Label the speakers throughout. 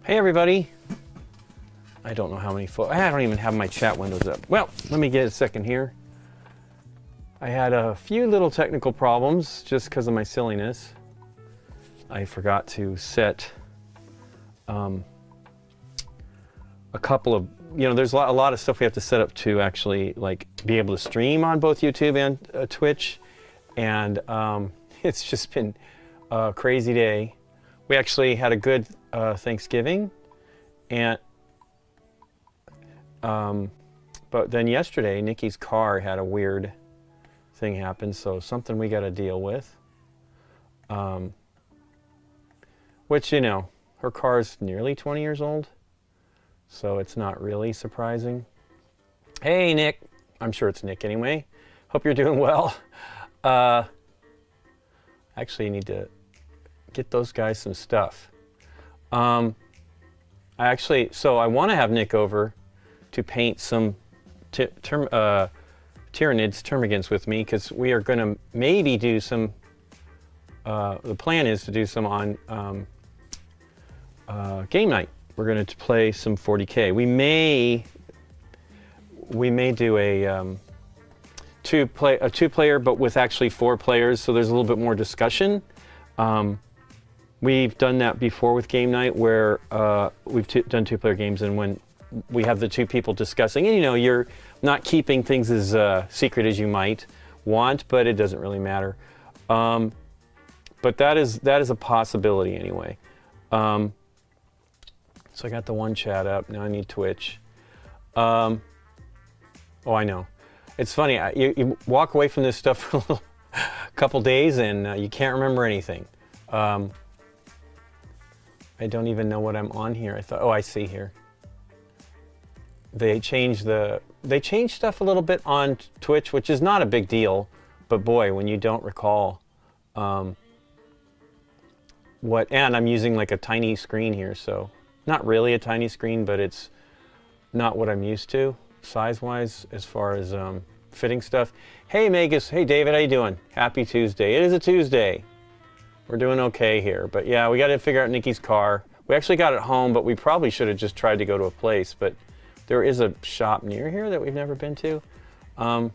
Speaker 1: Hey everybody. I don't know how many I don't even have my chat windows up. Well, let me get a second here. I had a few little technical problems just because of my silliness. I forgot to set a couple of, there's a lot of stuff we have to set up to actually like be able to stream on both YouTube and Twitch. And it's just been a crazy day. We actually had a good Thanksgiving, and but then yesterday Nikki's car had a weird thing happen, so something we got to deal with. Which, her car's nearly 20 years old, so it's not really surprising. Hey Nick, I'm sure it's Nick anyway. Hope you're doing well. Actually, you need to get those guys some stuff. So I want to have Nick over to paint some Tyranids, Termagants with me, because we are going to maybe do some, the plan is to do some on game night. We're going to play some 40K. We may do a two-player, but with actually 4 players, so there's a little bit more discussion. We've done that before with game night, where we've done 2-player games, and when we have the 2 people discussing, and you're not keeping things as secret as you might want, but it doesn't really matter. But that is a possibility anyway. So I got the one chat up. Now I need Twitch. Oh, I know. It's funny. You walk away from this stuff for a couple days, and you can't remember anything. I don't even know what I'm on here. I thought, oh, I see here. They changed stuff a little bit on Twitch, which is not a big deal, but boy, when you don't recall and I'm using like a tiny screen here, so not really a tiny screen, but it's not what I'm used to size-wise as far as fitting stuff. Hey Magus, hey David, how you doing? Happy Tuesday. It is a Tuesday. We're doing okay here, but yeah, we got to figure out Nikki's car. We actually got it home, but we probably should have just tried to go to a place, but there is a shop near here that we've never been to, but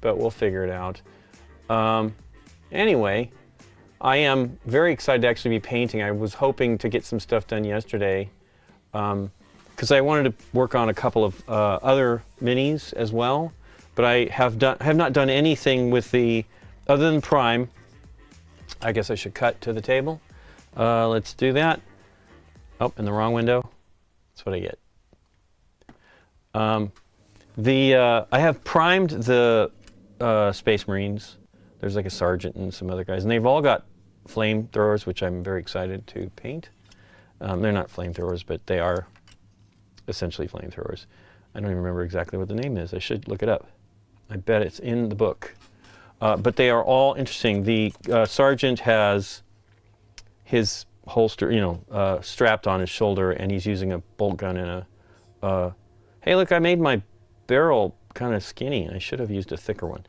Speaker 1: we'll figure it out. Anyway, I am very excited to actually be painting. I was hoping to get some stuff done yesterday, because I wanted to work on a couple of other minis as well, but I have not done anything with other than Prime. I guess I should cut to the table. Let's do that. Oh, in the wrong window. That's what I get. I have primed the Space Marines. There's like a sergeant and some other guys, and they've all got flamethrowers, which I'm very excited to paint. They're not flamethrowers, but they are essentially flamethrowers. I don't even remember exactly what the name is. I should look it up. I bet it's in the book. But they are all interesting. The sergeant has his holster, strapped on his shoulder, and he's using a bolt gun and hey, look, I made my barrel kind of skinny. I should have used a thicker one.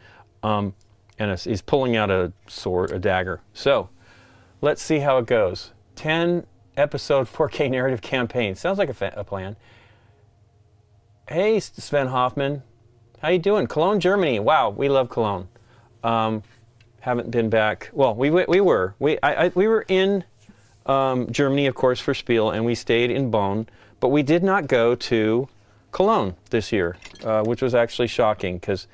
Speaker 1: And he's pulling out a sword, a dagger. So let's see how it goes. 10-episode 4K narrative campaign. Sounds like a plan. Hey, Sven Hoffman. How you doing? Cologne, Germany. Wow, we love Cologne. Haven't been back. Well, we were in Germany, of course, for Spiel, and we stayed in Bonn, but we did not go to Cologne this year, which was actually shocking, because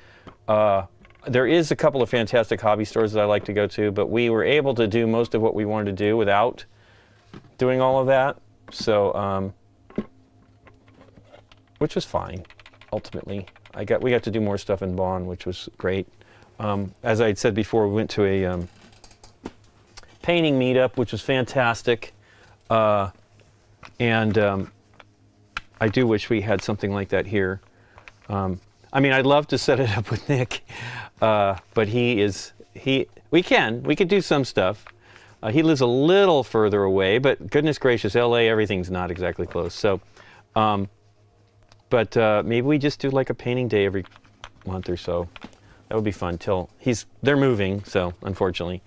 Speaker 1: there is a couple of fantastic hobby stores that I like to go to, but we were able to do most of what we wanted to do without doing all of that, so which was fine. Ultimately, we got to do more stuff in Bonn, which was great. As I had said before, we went to a painting meetup, which was fantastic, and I do wish we had something like that here. I mean, I'd love to set it up with Nick, but we could do some stuff. He lives a little further away, but goodness gracious, LA, everything's not exactly close. So, but maybe we just do like a painting day every month or so. That would be fun till they're moving, so unfortunately.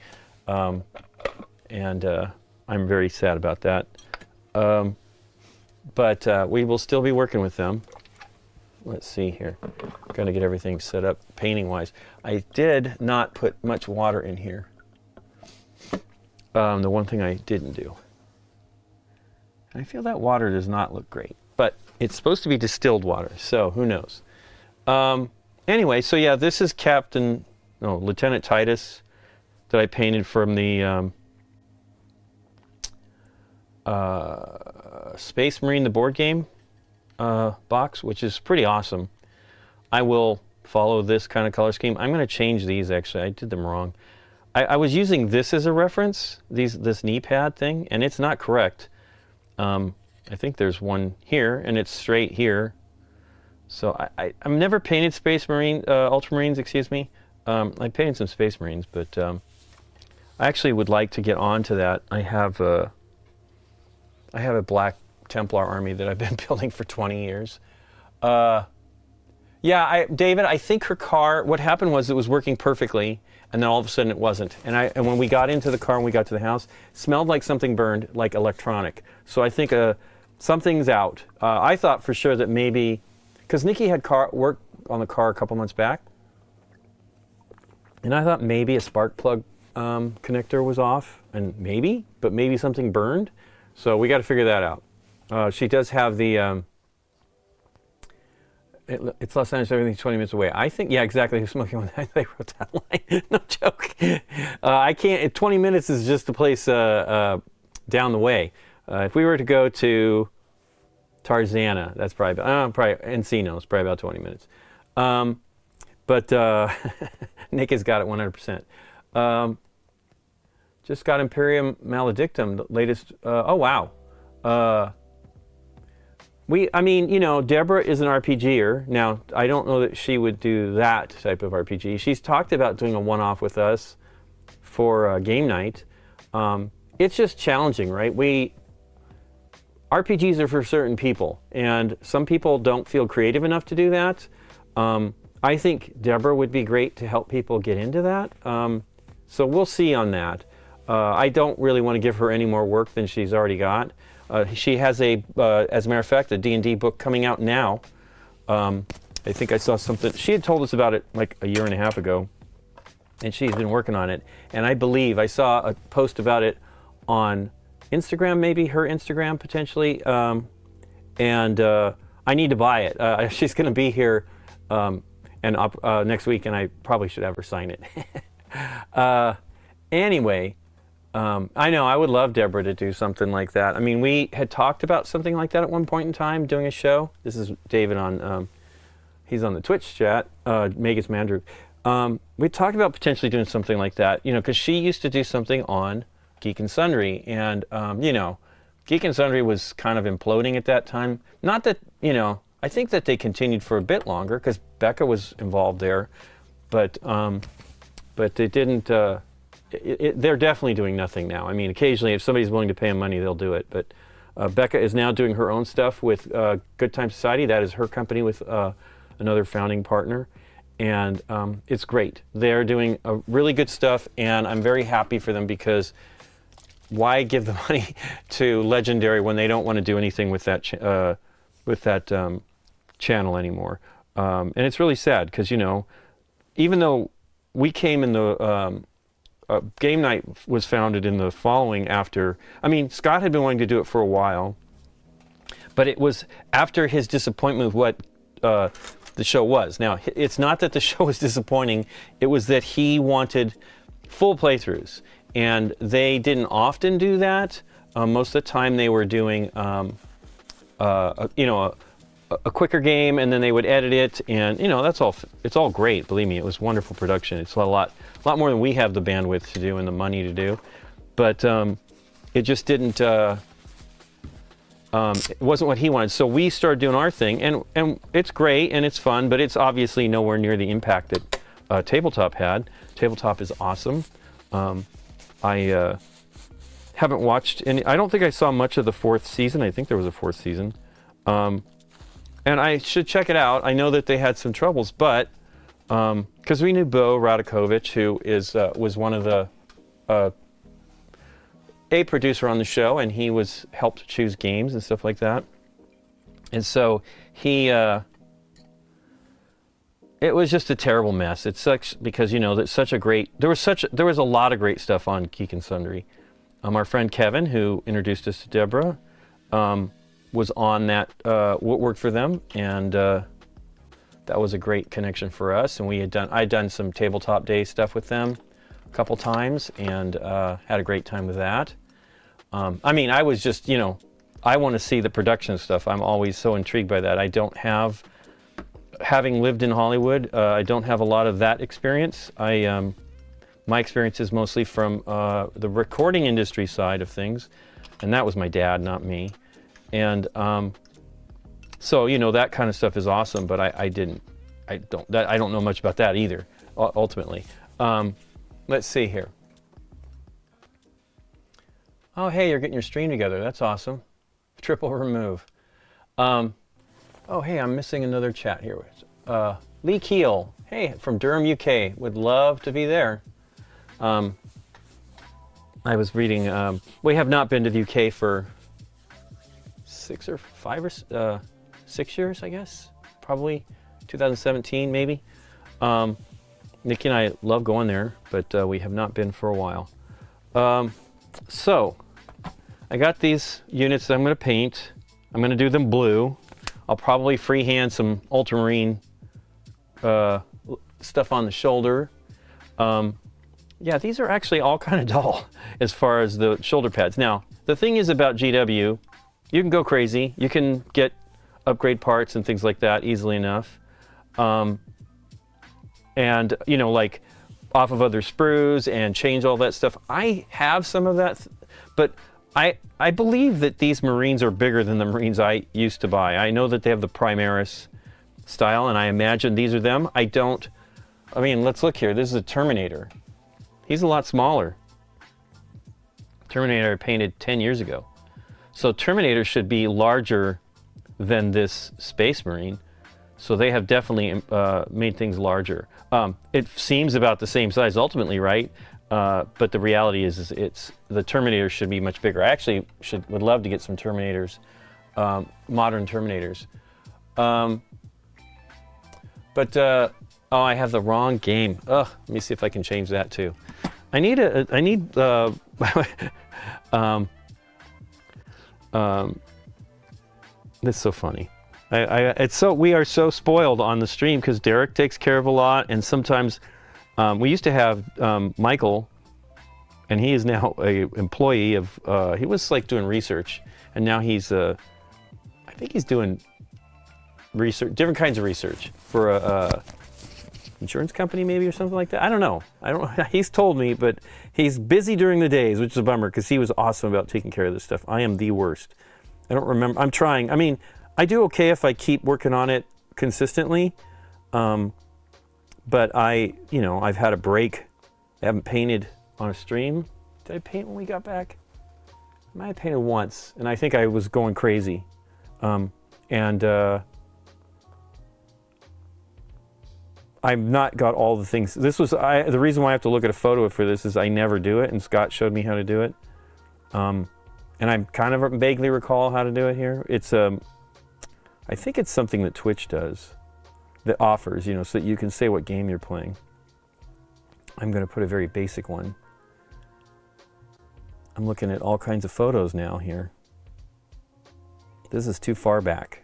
Speaker 1: And I'm very sad about that. but we will still be working with them. Let's see here. Got to get everything set up painting-wise. I did not put much water in here. The one thing I didn't do. I feel that water does not look great, but it's supposed to be distilled water, so who knows. Anyway, so yeah, this is Lieutenant Titus that I painted from the Space Marine, the board game box, which is pretty awesome. I will follow this kind of color scheme. I'm going to change these, actually. I did them wrong. I was using this as a reference, this knee pad thing, and it's not correct. I think there's one here, and it's straight here. So I've never painted Space Marine, Ultramarines, excuse me. I painted some Space Marines, but I actually would like to get onto that. I have a Black Templar army that I've been building for 20 years. Yeah, David, I think her car, what happened was it was working perfectly, and then all of a sudden it wasn't. And when we got into the car and we got to the house, it smelled like something burned, like electronic. So I think something's out. I thought for sure that maybe, because Nikki had worked on the car a couple months back, and I thought maybe a spark plug connector was off, and maybe something burned. So we got to figure that out. She does have the, it's Los Angeles, everything's 20 minutes away. I think, yeah, exactly. Who's smoking when they wrote that line? No joke. I can't, 20 minutes is just a place down the way. If we were to go to Tarzana, that's probably Encino, it's probably about 20 minutes. But Nick has got it 100%. Just got Imperium Maledictum, the latest, oh wow. I mean, you know, Deborah is an RPGer. Now, I don't know that she would do that type of RPG. She's talked about doing a one-off with us for game night. It's just challenging, right? RPGs are for certain people, and some people don't feel creative enough to do that. I think Deborah would be great to help people get into that. So we'll see on that. I don't really want to give her any more work than she's already got. She has as a matter of fact, a D&D book coming out now. I think I saw something. She had told us about it like a year and a half ago, and she's been working on it. And I believe I saw a post about it on Instagram, maybe her Instagram potentially. And I need to buy it. She's going to be here next week, and I probably should have her sign it. Anyway. I know, I would love Deborah to do something like that. I mean, we had talked about something like that at one point in time, doing a show. This is David he's on the Twitch chat, Magus Mandrew. We talked about potentially doing something like that, you know, because she used to do something on Geek and Sundry. And, you know, Geek and Sundry was kind of imploding at that time. Not that, you know, I think that they continued for a bit longer because Becca was involved there. But they didn't... they're definitely doing nothing now. I mean, occasionally, if somebody's willing to pay them money, they'll do it. But Becca is now doing her own stuff with Good Time Society. That is her company with another founding partner. And it's great. They're doing really good stuff, and I'm very happy for them because why give the money to Legendary when they don't want to do anything with that channel anymore? And it's really sad because, you know, even though we came in the... Game Night was founded in the following after, I mean, Scott had been wanting to do it for a while, but it was after his disappointment with what the show was. Now, it's not that the show was disappointing, it was that he wanted full playthroughs, and they didn't often do that. Most of the time they were doing, you know, a quicker game, and then they would edit it, and, you know, that's all, it's all great, believe me, it was wonderful production. It's a lot more than we have the bandwidth to do and the money to do, but it just didn't, it wasn't what he wanted. So we started doing our thing, and it's great and it's fun, but it's obviously nowhere near the impact that Tabletop had. Tabletop is awesome. I haven't watched any, I don't think I saw much of the 4th season. I think there was a 4th season. And I should check it out. I know that they had some troubles, but because we knew Bo Radakovich, who was one of the a producer on the show, and he helped choose games and stuff like that. And so he, it was just a terrible mess. It sucks because, you know, that's such a great, there was a lot of great stuff on Geek and Sundry. Our friend Kevin, who introduced us to Deborah, was on that, worked for them, and that was a great connection for us. And I'd done some tabletop day stuff with them a couple times, and had a great time with that. I mean, I was just, you know, I want to see the production stuff. I'm always so intrigued by that. I don't have, having lived in Hollywood, I don't have a lot of that experience. My experience is mostly from the recording industry side of things, and that was my dad, not me. And so, you know, that kind of stuff is awesome, but I don't know much about that either, ultimately. Let's see here. Oh, hey, you're getting your stream together. That's awesome. Triple remove. Oh, hey, I'm missing another chat here. Lee Keel, hey, from Durham, UK. Would love to be there. I was reading, we have not been to the UK for 6 or 6 years, I guess. Probably 2017, maybe. Nikki and I love going there, but we have not been for a while. So, I got these units that I'm going to paint. I'm going to do them blue. I'll probably freehand some ultramarine stuff on the shoulder. Yeah, these are actually all kind of dull as far as the shoulder pads. Now, the thing is about GW, you can go crazy. You can get upgrade parts and things like that easily enough. And, you know, like off of other sprues and change all that stuff. I have some of that, but I believe that these Marines are bigger than the Marines I used to buy. I know that they have the Primaris style, and I imagine these are them. I mean, let's look here. This is a Terminator. He's a lot smaller. Terminator I painted 10 years ago. So Terminator should be larger than this Space Marine. So they have definitely made things larger. It seems about the same size ultimately, right? But the reality is the Terminator should be much bigger. I actually would love to get some Terminators, modern Terminators. Oh, I have the wrong game. Ugh, let me see if I can change that too. That's so funny. We are so spoiled on the stream because Derek takes care of a lot, and sometimes we used to have Michael, and he is now a employee of. He was like doing research, and now he's I think he's doing research, different kinds of research for a insurance company maybe or something like that. I don't know. He's told me, but he's busy during the days, which is a bummer because he was awesome about taking care of this stuff. I am the worst. I don't remember. I'm trying. I mean, I do okay if I keep working on it consistently, but I've had a break. I haven't painted on a stream. Did I paint when we got back? I might have painted once, and I think I was going crazy. I've not got all the things. This was the reason why I have to look at a photo for this is I never do it, and Scott showed me how to do it. And I kind of vaguely recall how to do it here. It's I think it's something that Twitch does that offers, so that you can say what game you're playing. I'm going to put a very basic one. I'm looking at all kinds of photos now here. This is too far back.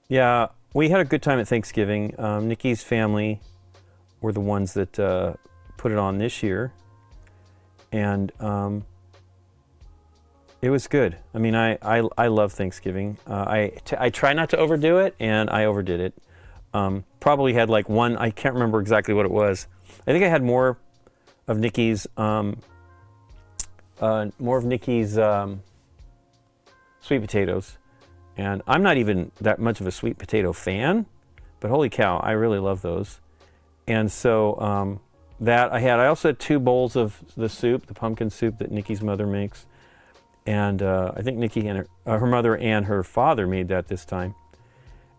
Speaker 1: Yeah, we had a good time at Thanksgiving. Nikki's family were the ones that put it on this year. And it was good. I mean, I love Thanksgiving. I try not to overdo it, and I overdid it. Probably had like one, I can't remember exactly what it was. I think I had more of Nikki's sweet potatoes. And I'm not even that much of a sweet potato fan, but holy cow, I really love those. And so that I had. I also had 2 bowls of the soup, the pumpkin soup that Nikki's mother makes. And I think Nikki and her mother and her father made that this time.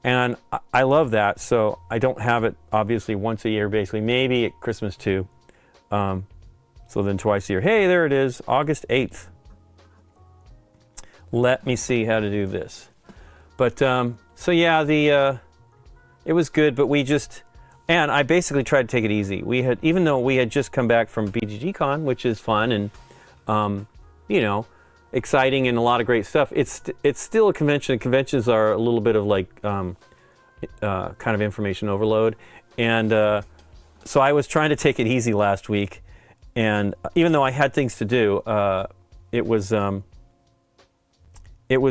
Speaker 1: And I love that, so I don't have it obviously once a year, basically, maybe at Christmas too. So then twice a year. Hey, there it is, August 8th. Let me see how to do this. But so yeah, it was good, but and I basically tried to take it easy. Even though we had just come back from BGG-Con, which is fun and you know, exciting and a lot of great stuff. It's still a convention. Conventions are a little bit of like kind of information overload, and so I was trying to take it easy last week, and even though I had things to do, it was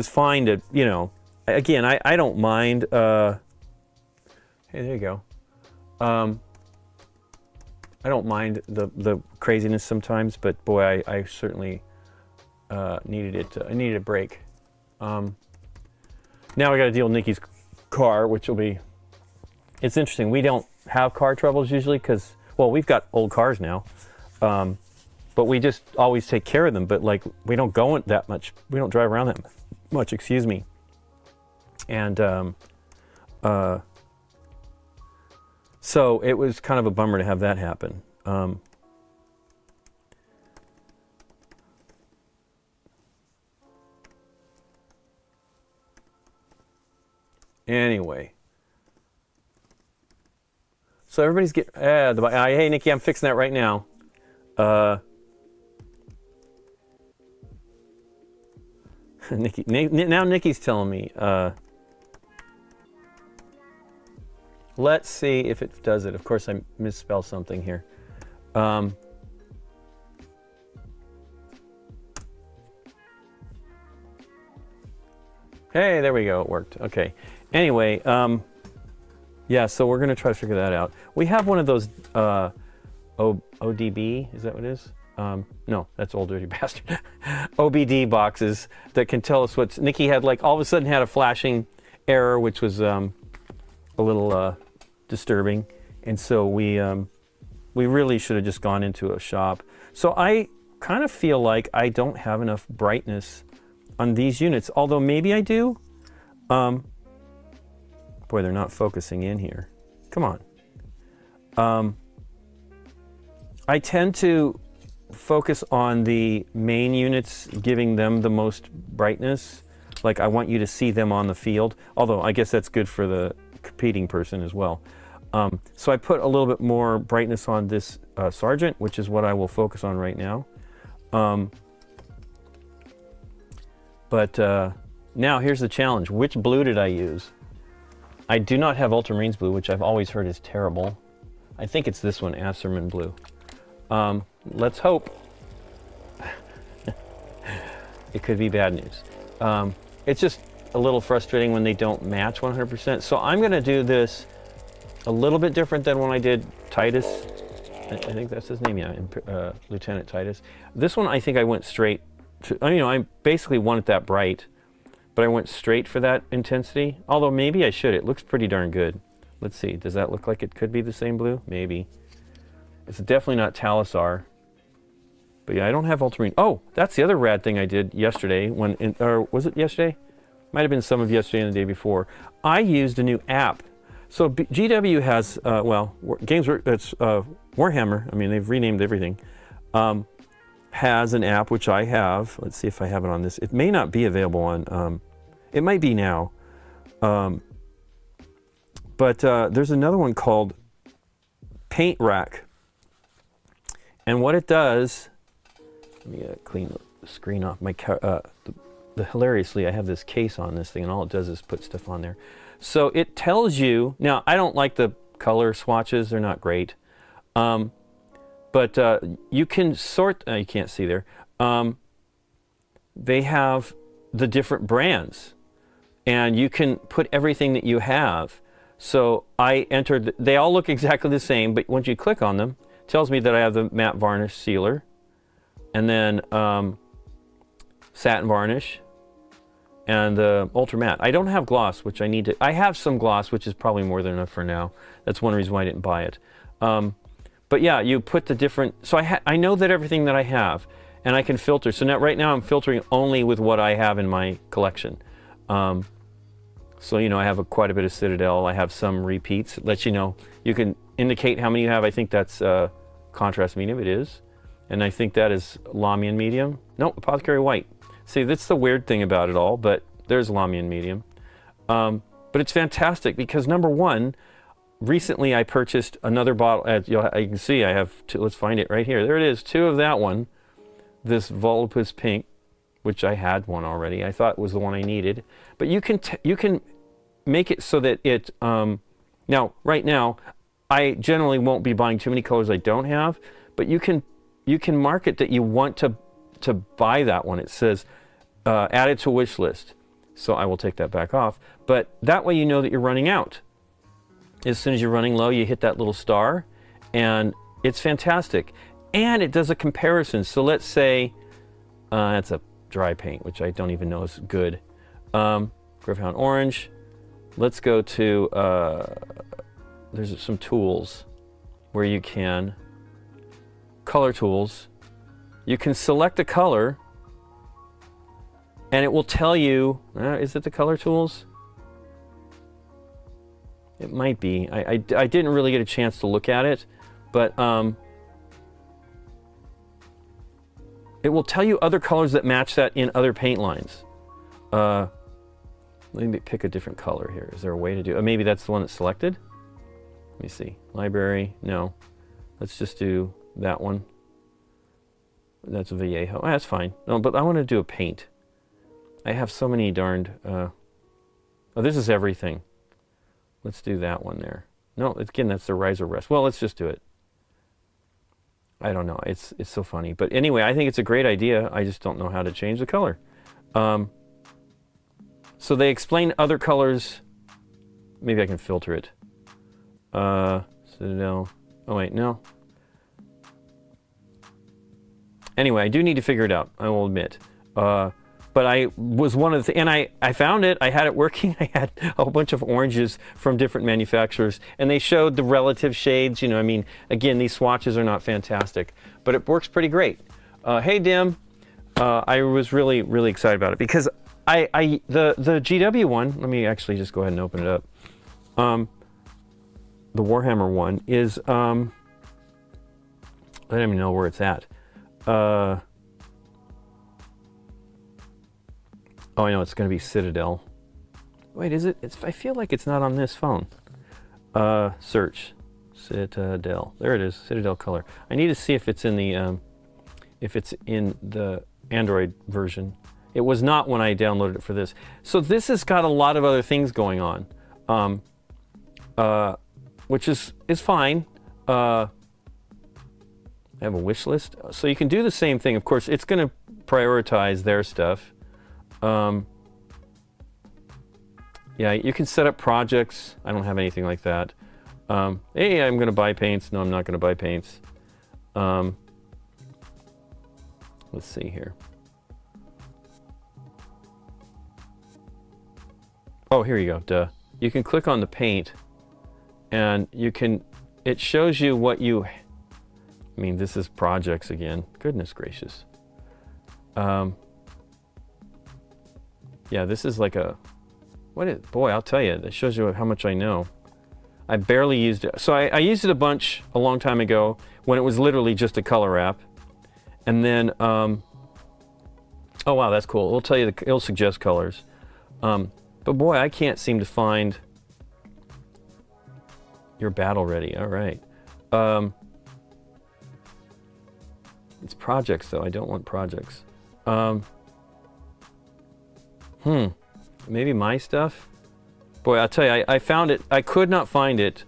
Speaker 1: fine to, you know. Again, I don't mind. Hey, there you go. I don't mind the craziness sometimes, but boy, I certainly needed it. I needed a break. Now I got to deal with Nikki's car, which will be. It's interesting. We don't have car troubles usually because, well, we've got old cars now, but we just always take care of them. But like, we don't go in that much. We don't drive around that much. Excuse me. And so it was kind of a bummer to have that happen. Anyway, so everybody's getting. Hey, Nikki, I'm fixing that right now. Nikki, now Nikki's telling me. Let's see if it does it. Of course, I misspelled something here. Hey, there we go. It worked. Okay. Anyway, yeah, so we're going to try to figure that out. We have one of those ODB, is that what it is? No, that's Old Dirty Bastard. OBD boxes that can tell us what's... Nikki had like, all of a sudden had a flashing error, which was a little disturbing. And so we really should have just gone into a shop. So I kind of feel like I don't have enough brightness on these units, although maybe I do. Boy, they're not focusing in here. Come on. I tend to focus on the main units, giving them the most brightness. Like I want you to see them on the field, although I guess that's good for the competing person as well. So I put a little bit more brightness on this Sergeant, which is what I will focus on right now. But now here's the challenge. Which blue did I use? I do not have Ultramarines blue, which I've always heard is terrible. I think it's this one, Asserman blue. Let's hope. It could be bad news. It's just a little frustrating when they don't match 100%. So I'm going to do this a little bit different than when I did Titus. I think that's his name, yeah, Lieutenant Titus. This one, I think I went straight to, you know, I basically want it that bright, but I went straight for that intensity. Although maybe I should. It looks pretty darn good. Let's see. Does that look like it could be the same blue? Maybe. It's definitely not Talisar. But yeah, I don't have Ultramarine. Oh, that's the other rad thing I did yesterday. Or was it yesterday? Might have been some of yesterday and the day before. I used a new app. So GW has, well, it's Warhammer. I mean, they've renamed everything. Has an app, which I have. Let's see if I have it on this. It may not be available on, it might be now. But there's another one called Paint Rack. And what it does, let me clean the screen off. Hilariously, I have this case on this thing, and all it does is put stuff on there. So it tells you, now I don't like the color swatches, they're not great. But you can sort, you can't see there. They have the different brands, and you can put everything that you have. So I entered, they all look exactly the same, but once you click on them, it tells me that I have the matte varnish sealer, and then satin varnish, and the ultra matte. I don't have gloss, which I need to. I have some gloss, which is probably more than enough for now. That's one reason why I didn't buy it. But yeah, you put the different. So I know that everything that I have, and I can filter. So now, right now, I'm filtering only with what I have in my collection. So you know, I have quite a bit of Citadel. I have some repeats. It lets you know. You can indicate how many you have. I think that's contrast medium. It is, and I think that is Lamian medium. No, Apothecary white. See, that's the weird thing about it all, but there's Lamian medium. But it's fantastic because number one, recently I purchased another bottle. As you can see, I have two. Let's find it right here. There it is, two of that one. This Volupus Pink, which I had one already. I thought was the one I needed. But you can make it so that it, now, right now, I generally won't be buying too many colors I don't have, but you can mark it that you want to buy that one. It says, add it to wish list. So I will take that back off. But that way you know that you're running out. As soon as you're running low, you hit that little star, and it's fantastic. And it does a comparison. So let's say, that's a dry paint, which I don't even know is good. Greyhound Orange. Let's go to, there's some tools where you can, color tools. You can select a color, and it will tell you, is it the color tools? It might be. I didn't really get a chance to look at it, but it will tell you other colors that match that in other paint lines. Let me pick a different color here. Is there a way to do, maybe that's the one that's selected? Let me see. Library, no. Let's just do that one. That's a Vallejo. That's fine. No, but I want to do a paint. I have so many darned, oh, this is everything. Let's do that one there. No, again, that's the riser rest. Well, let's just do it. I don't know. It's so funny. But anyway, I think it's a great idea. I just don't know how to change the color. So they explain other colors. Maybe I can filter it. Citadel. Oh, wait, no. Anyway, I do need to figure it out, I will admit. But I was one of the, and I found it, I had it working. I had a whole bunch of oranges from different manufacturers, and they showed the relative shades. You know, I mean, again, these swatches are not fantastic, but it works pretty great. Hey, Dim, I was really, really excited about it because the GW one, let me actually just go ahead and open it up. The Warhammer one is, I don't even know where it's at. Oh, I know, it's going to be Citadel. Wait, is it? I feel like it's not on this phone. Search. Citadel. There it is, Citadel color. I need to see if it's in the Android version. It was not when I downloaded it for this. So this has got a lot of other things going on, which is fine. I have a wish list. So you can do the same thing. Of course, it's going to prioritize their stuff. Yeah, you can set up projects. I don't have anything like that. Hey, I'm going to buy paints. No, I'm not going to buy paints. Let's see here. Oh, here you go. Duh. You can click on the paint, and it shows you what you, I mean, this is projects again. Goodness gracious. Yeah, this is like a, boy, I'll tell you, that shows you how much I know. I barely used it. So I used it a bunch a long time ago when it was literally just a color app. And then, oh wow, that's cool. It'll tell you, it'll suggest colors. But boy, I can't seem to find your battle ready. All right. It's projects though. I don't want projects. Maybe my stuff. Boy, I'll tell you, I found it. I could not find it.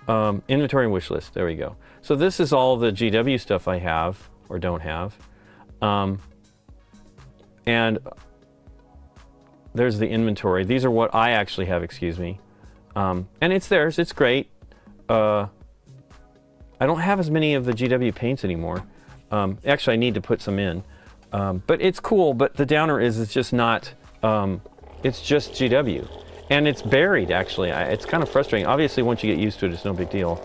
Speaker 1: Inventory and wish list. There we go. So this is all the GW stuff I have or don't have. And there's the inventory. These are what I actually have, excuse me. And it's theirs. It's great. I don't have as many of the GW paints anymore. Actually, I need to put some in. But it's cool. But the downer is it's just not, it's just GW. And it's buried, actually. It's kind of frustrating. Obviously, once you get used to it, it's no big deal.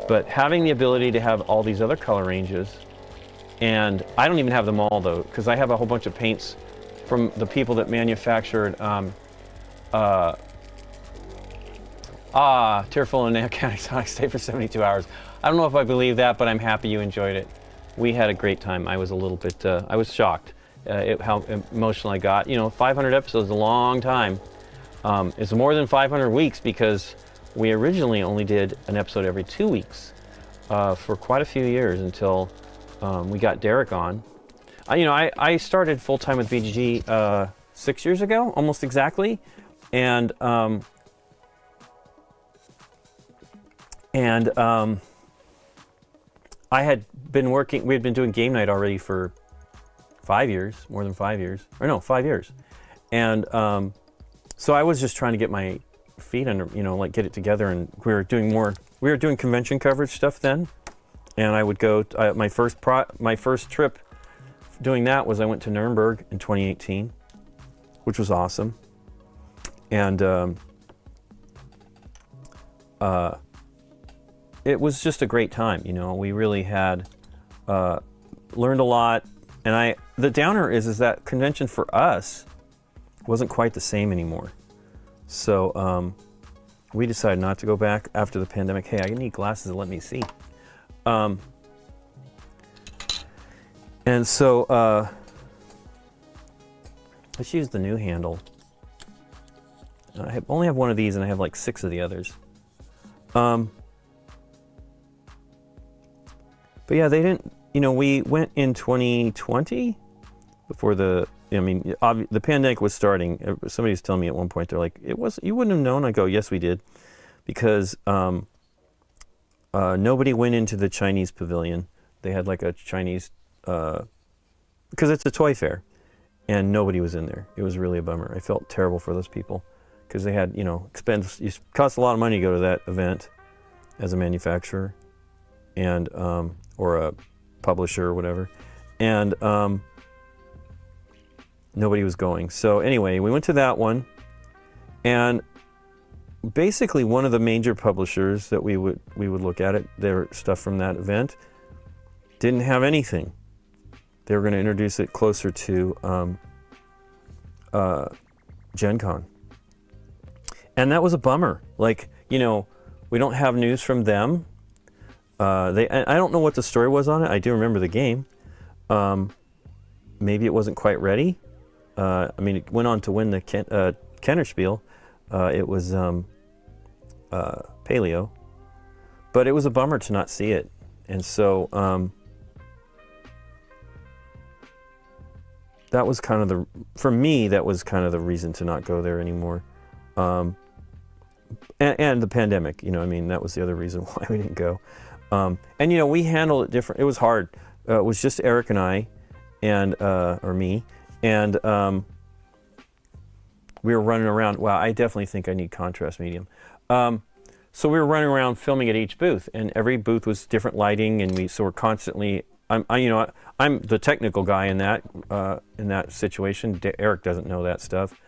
Speaker 1: But having the ability to have all these other color ranges, and I don't even have them all, though, because I have a whole bunch of paints from the people that manufactured Tearful and County Sonic stay for 72 hours. I don't know if I believe that, but I'm happy you enjoyed it. We had a great time. I was a little bit, I was shocked. how emotional I got. You know, 500 episodes is a long time. It's more than 500 weeks because we originally only did an episode every 2 weeks for quite a few years until we got Derek on. I started full-time with BGG 6 years ago, almost exactly, and I had been working. We had been doing GameNight already for 5 years, more than 5 years, or no, 5 years, and so I was just trying to get my feet under, like get it together, and we were doing convention coverage stuff then, and I would go. My first trip doing that was I went to Nuremberg in 2018, which was awesome, and it was just a great time. We really had learned a lot, and the downer is that convention for us wasn't quite the same anymore. So we decided not to go back after the pandemic. Hey, I need glasses to let me see. And so let's use the new handle. I only have one of these, and I have like 6 of the others. But yeah, they didn't. We went in 2020 before the pandemic was starting. Somebody was telling me at one point, they're like, you wouldn't have known. I go, yes, we did, because nobody went into the Chinese pavilion. They had like a Chinese, because it's a toy fair, and nobody was in there. It was really a bummer. I felt terrible for those people because they had, expense. It cost a lot of money to go to that event as a manufacturer, and or a publisher or whatever, and nobody was going. So anyway, we went to that one, and basically one of the major publishers that we would look at it, their stuff from that event, didn't have anything. They were going to introduce it closer to Gen Con, and that was a bummer. Like, we don't have news from them. I don't know what the story was on it. I do remember the game. Maybe it wasn't quite ready. It went on to win the Kennerspiel. It was Paleo, but it was a bummer to not see it. And so that was kind of for me, that was kind of the reason to not go there anymore. And the pandemic, that was the other reason why we didn't go. And we handled it different. It was hard. It was just Eric and I, and or me, and we were running around. Wow, I definitely think I need contrast medium. So we were running around filming at each booth, and every booth was different lighting, and we're constantly. I'm the technical guy in that situation. Eric doesn't know that stuff,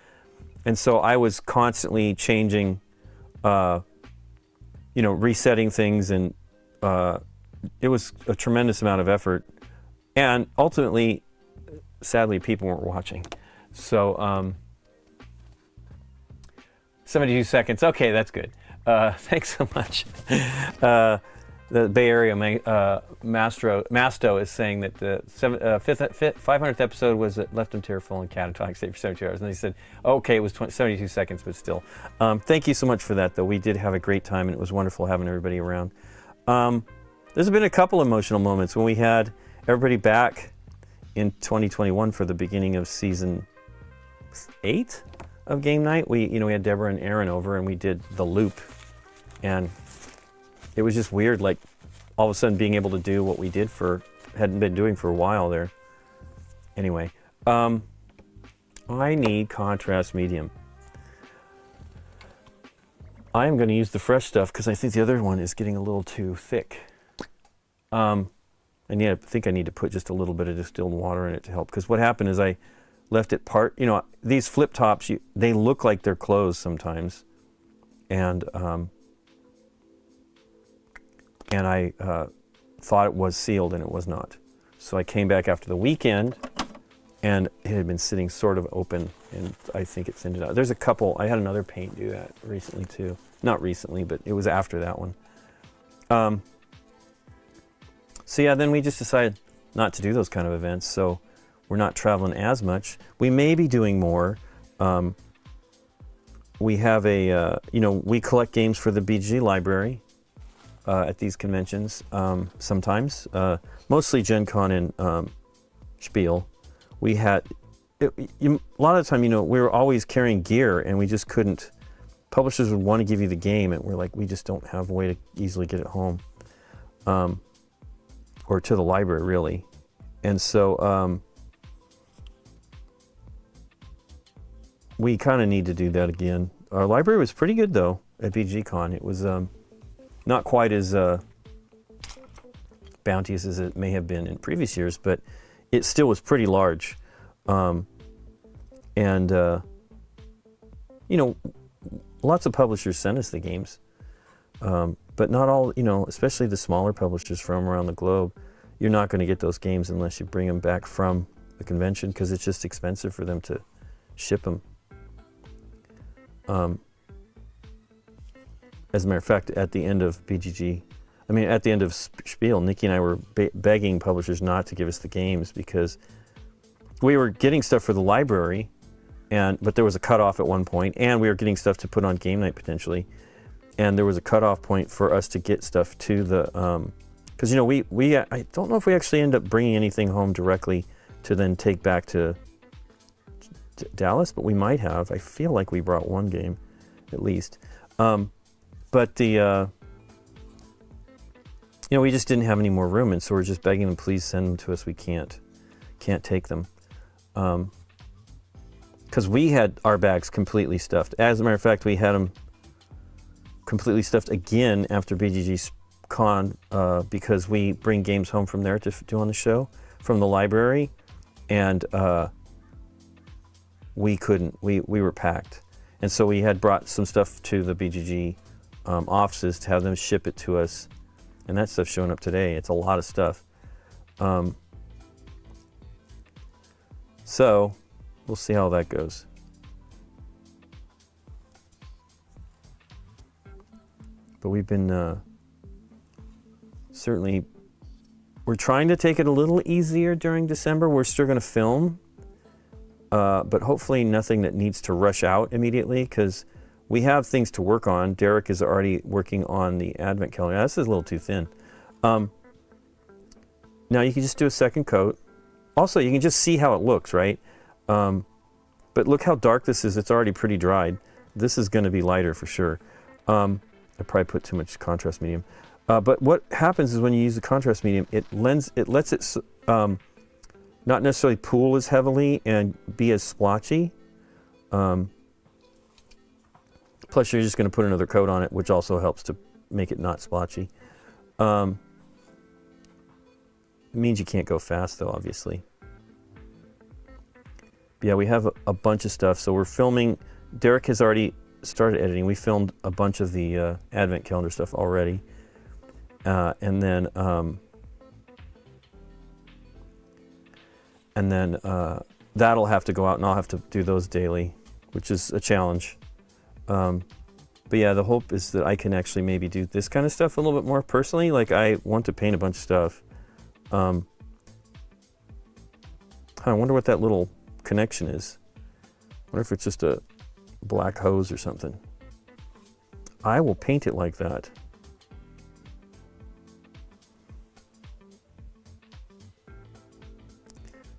Speaker 1: and so I was constantly changing, resetting things, and it was a tremendous amount of effort, and ultimately, sadly, people weren't watching. So 72 seconds. Okay, that's good. Thanks so much. The Bay Area Masto is saying that the 500th episode was left him tearful and catatonic state for 72 hours. And they said, okay, it was 72 seconds, but still. Thank you so much for that, though. We did have a great time, and it was wonderful having everybody around. There's been a couple emotional moments when we had everybody back in 2021 for the beginning of season 8 of GameNight. We had Deborah and Aaron over, and we did the loop, and it was just weird, like all of a sudden being able to do what we hadn't been doing for a while there. Anyway, I need contrast medium. I am going to use the fresh stuff because I think the other one is getting a little too thick. I think I need to put just a little bit of distilled water in it to help, because what happened is I left it these flip tops, they look like they're closed sometimes, and I thought it was sealed, and it was not. So I came back after the weekend, and it had been sitting sort of open, and I think it's ended up. There's a couple. I had another paint do that recently too. Not recently, but it was after that one. So yeah, then we just decided not to do those kind of events. So we're not traveling as much. We may be doing more. We have a, we collect games for the BG library at these conventions sometimes, mostly Gen Con and Spiel. We had, a lot of the time, we were always carrying gear and we just couldn't, publishers would want to give you the game and we're like, we just don't have a way to easily get it home. Or to the library, really. And so we kind of need to do that again. Our library was pretty good, though, at BGCon. It was not quite as bounteous as it may have been in previous years, but it still was pretty large. Lots of publishers send us the games. But not all, especially the smaller publishers from around the globe, you're not going to get those games unless you bring them back from the convention because it's just expensive for them to ship them. As a matter of fact, at the end of at the end of Spiel, Nikki and I were begging publishers not to give us the games because we were getting stuff for the library, but there was a cutoff at one point, and we were getting stuff to put on GameNight potentially. And there was a cutoff point for us to get stuff to the, because I don't know if we actually end up bringing anything home directly to then take back to Dallas, but we might have. I feel like we brought one game, at least. But the, we just didn't have any more room, and so we're just begging them, please send them to us. We can't take them, because we had our bags completely stuffed. As a matter of fact, we had them completely stuffed again after BGG Con because we bring games home from there to do on the show from the library, and we couldn't. We were packed, and so we had brought some stuff to the BGG offices to have them ship it to us, and that stuff's showing up today. It's a lot of stuff. So we'll see how that goes. But we've been certainly, we're trying to take it a little easier during December. We're still going to film, but hopefully nothing that needs to rush out immediately because we have things to work on. Derek is already working on the advent calendar. Now, this is a little too thin. Now you can just do a second coat. Also, you can just see how it looks, right? But look how dark this is. It's already pretty dried. This is going to be lighter for sure. I probably put too much contrast medium. But what happens is when you use the contrast medium, it lets it not necessarily pool as heavily and be as splotchy. Plus, you're just going to put another coat on it, which also helps to make it not splotchy. It means you can't go fast, though, obviously. But yeah, we have a bunch of stuff. So we're filming. Derek has already started editing. We filmed a bunch of the advent calendar stuff already, and then that'll have to go out, and I'll have to do those daily, which is a challenge. But yeah, the hope is that I can actually maybe do this kind of stuff a little bit more personally. Like I want to paint a bunch of stuff. I wonder what that little connection is. I wonder if it's just a black hose or something. I will paint it like that.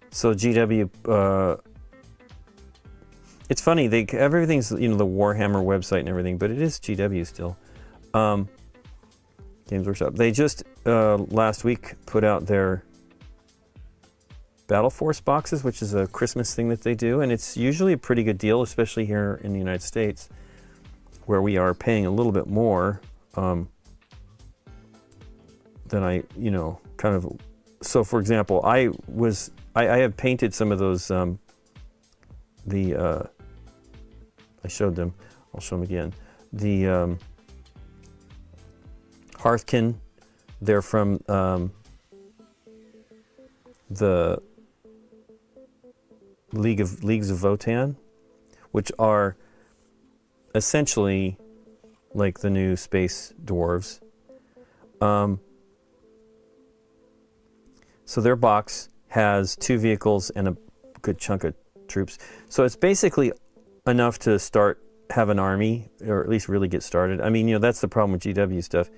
Speaker 1: So GW, it's funny, everything's, the Warhammer website and everything, but it is GW still. Games Workshop. They just last week put out their Battle Force boxes, which is a Christmas thing that they do, and it's usually a pretty good deal, especially here in the United States, where we are paying a little bit more than I, kind of. So, for example, I have painted some of those. I showed them. I'll show them again. The Hearthkin. They're from the Leagues of Votan, which are essentially like the new space dwarves. So their box has 2 vehicles and a good chunk of troops. So it's basically enough to have an army, or at least really get started. I mean, that's the problem with GW stuff.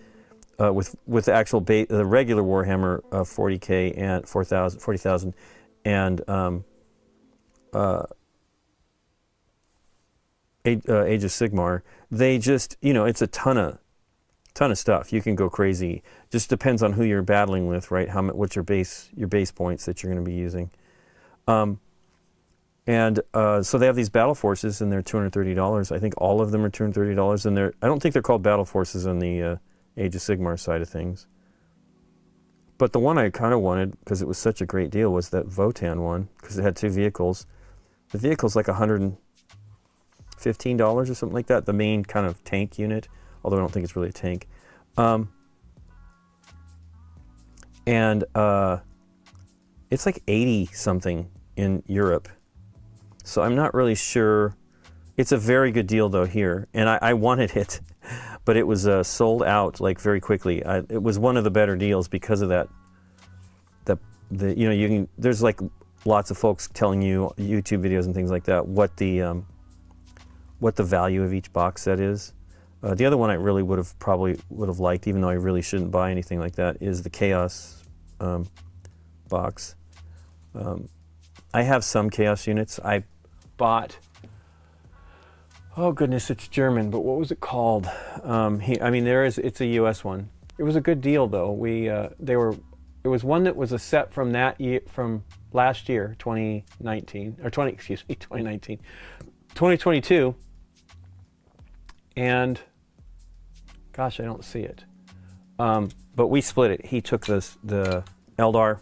Speaker 1: With the actual the regular Warhammer 40K and 40,000 and Age of Sigmar, they just, it's a ton of stuff. You can go crazy. Just depends on who you're battling with, right? What's your base points that you're going to be using. So they have these battle forces, and they're $230. I think all of them are $230, and I don't think they're called battle forces on the Age of Sigmar side of things. But the one I kind of wanted, because it was such a great deal, was that Votan one, because it had 2 vehicles. The vehicle's like $115 or something like that, the main kind of tank unit, although I don't think it's really a tank. It's like 80 something in Europe. So I'm not really sure. It's a very good deal though here, and I wanted it, but it was sold out like very quickly. It was one of the better deals because of that. There's like lots of folks telling you, YouTube videos and things like that, what the value of each box set is. The other one I really would have liked, even though I really shouldn't buy anything like that, is the Chaos box. I have some Chaos units. I bought, oh goodness, it's German, but what was it called? It's a US one. It was a good deal though. It was one that was a set from that year, from last year, 2022, and gosh, I don't see it. But we split it. He took the Eldar,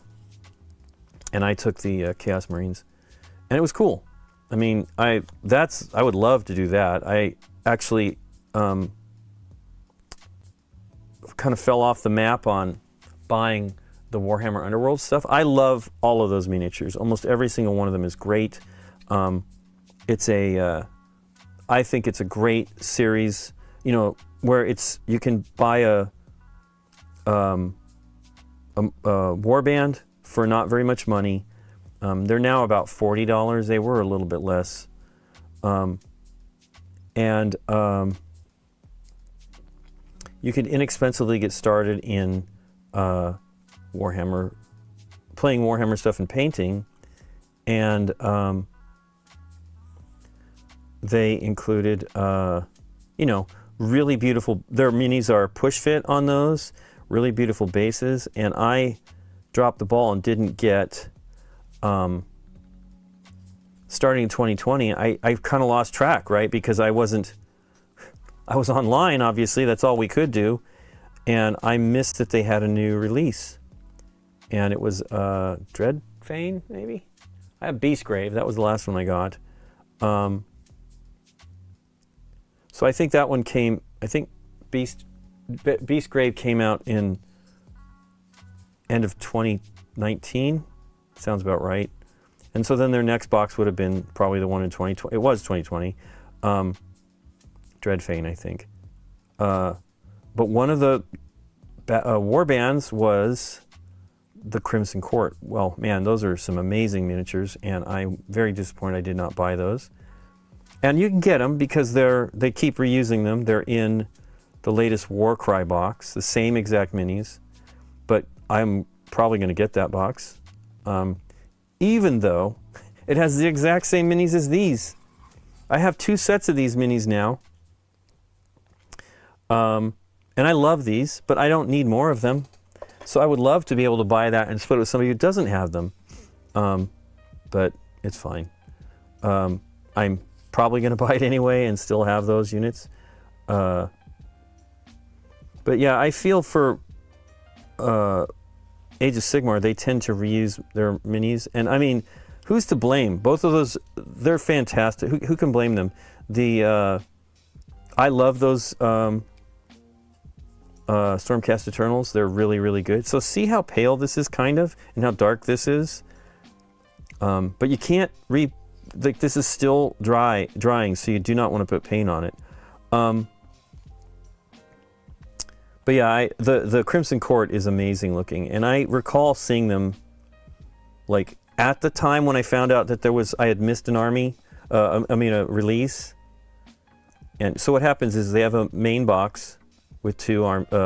Speaker 1: and I took the Chaos Marines, and it was cool. I mean, I would love to do that. I actually kind of fell off the map on buying the Warhammer Underworlds stuff. I love all of those miniatures. Almost every single one of them is great. I think it's a great series, where you can buy a warband for not very much money. They're now about $40. They were a little bit less. You could inexpensively get started in Warhammer, playing Warhammer stuff and painting. And they included, really beautiful, their minis are push fit on those, really beautiful bases. And I dropped the ball and didn't get, starting in 2020, I kind of lost track, right? Because I was online, obviously, that's all we could do. And I missed that they had a new release. And it was Dreadfane, maybe? I have Beastgrave, that was the last one I got. So I think that one came, Beastgrave came out in end of 2019, sounds about right. And so then their next box would have been probably the one in 2020. It was 2020, Dreadfane, I think. But one of the war bands was the Crimson Court. Well, man, those are some amazing miniatures, and I'm very disappointed I did not buy those. And you can get them because they keep reusing them. They're in the latest Warcry box, the same exact minis, but I'm probably going to get that box, even though it has the exact same minis as these. I have 2 sets of these minis now, and I love these, but I don't need more of them. So I would love to be able to buy that and split it with somebody who doesn't have them, but it's fine. I'm probably going to buy it anyway and still have those units. But yeah, I feel for Age of Sigmar, they tend to reuse their minis. And I mean, who's to blame? Both of those, they're fantastic. Who can blame them? I love those Stormcast Eternals. They're really, really good. So see how pale this is kind of, and how dark this is? But you can't this is still drying, so you do not want to put paint on it. But yeah, the Crimson Court is amazing looking, and I recall seeing them like at the time when I found out that I had missed an army, a release. And so what happens is they have a main box with 2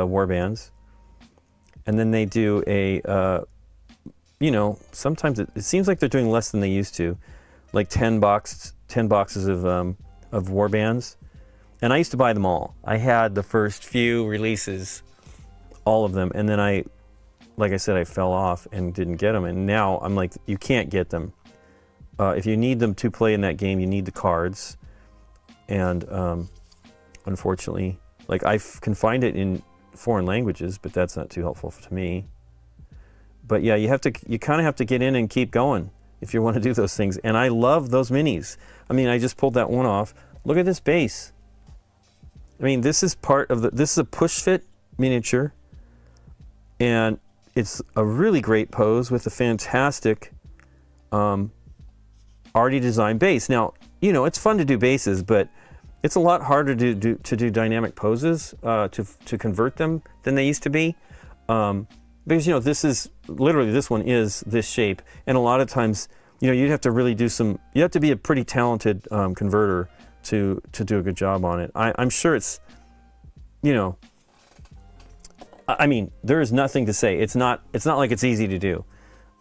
Speaker 1: war bands, and then they do a, sometimes it seems like they're doing less than they used to, like 10 boxes of war bands. And I used to buy them all. I had the first few releases, all of them, and then like I said, I fell off and didn't get them. And now I'm like, you can't get them. If you need them to play in that game, you need the cards. And unfortunately, like I can find it in foreign languages, but that's not too helpful to me. But yeah, you kind of have to get in and keep going if you want to do those things. And I love those minis. I mean, I just pulled that one off. Look at this base. I mean, this is this is a push fit miniature, and it's a really great pose with a fantastic already designed base. Now, it's fun to do bases, but it's a lot harder to do dynamic poses, to convert them than they used to be. Because, this one is this shape, and a lot of times, you'd have to really you have to be a pretty talented converter to do a good job on it. I'm sure it's, I mean, there is nothing to say. It's not like it's easy to do.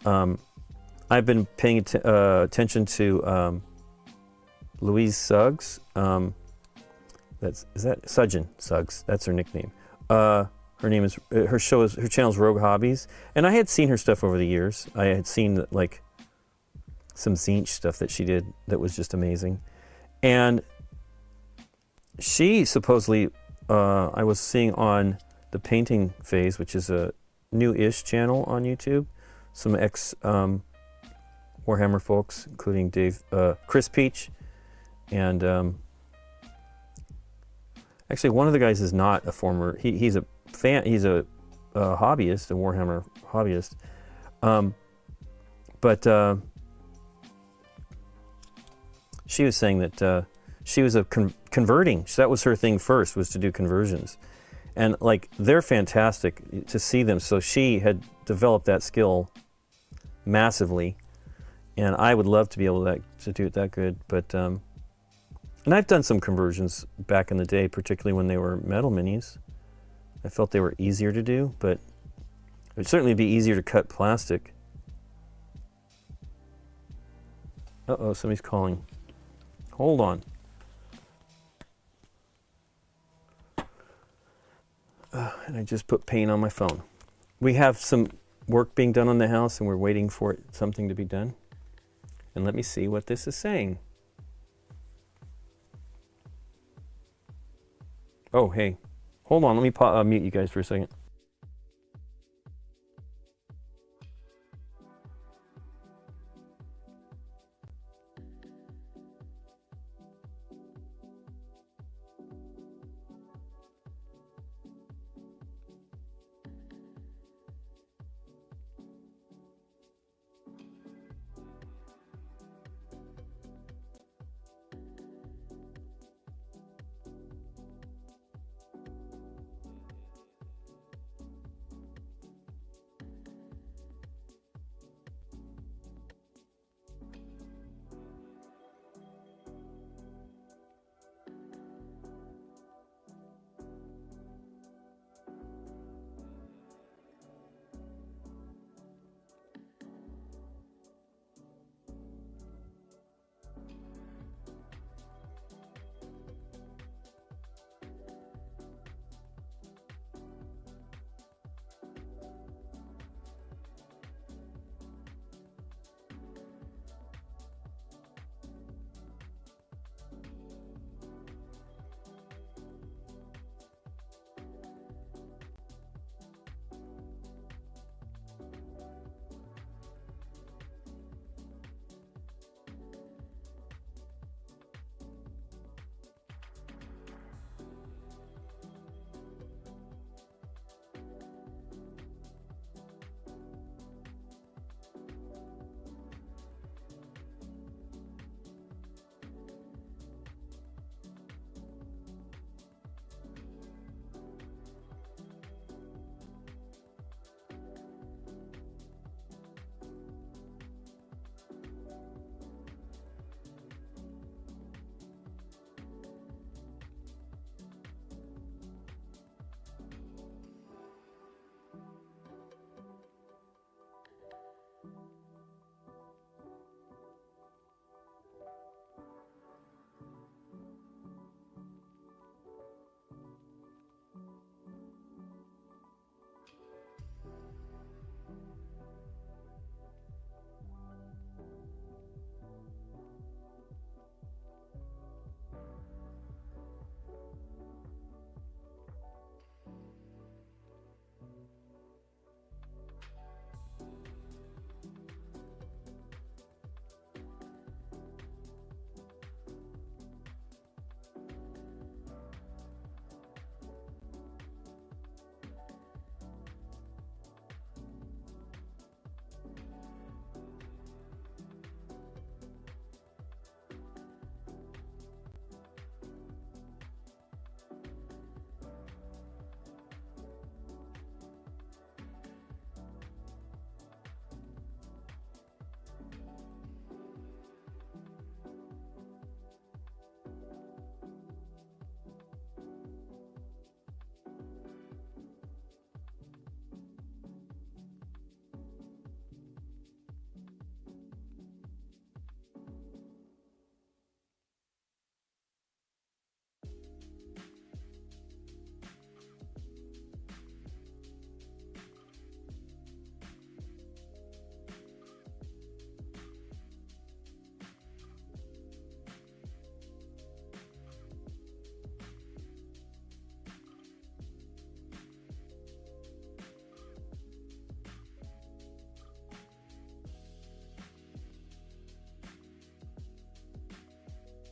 Speaker 1: I've been paying attention to Louise Suggs. Is that Sudgeon Suggs? That's her nickname. Her channel's Rogue Hobbies, and I had seen her stuff over the years. I had seen like some Zinch stuff that she did that was just amazing, and she supposedly, I was seeing on the Painting Phase, which is a new-ish channel on YouTube, some ex Warhammer folks, including Chris Peach, and actually one of the guys is not a former. He's a fan. He's a hobbyist, a Warhammer hobbyist, but she was saying that she was converting. That was her thing first, was to do conversions, and like they're fantastic to see them. So she had developed that skill massively, and I would love to be able to do it that good. But and I've done some conversions back in the day, particularly when they were metal minis. I felt they were easier to do, but it would certainly be easier to cut plastic. Uh-oh, somebody's calling. Hold on. And I just put paint on my phone. We have some work being done on the house, and we're waiting for something to be done. And let me see what this is saying. Oh, hey. Hold on, let me mute you guys for a second.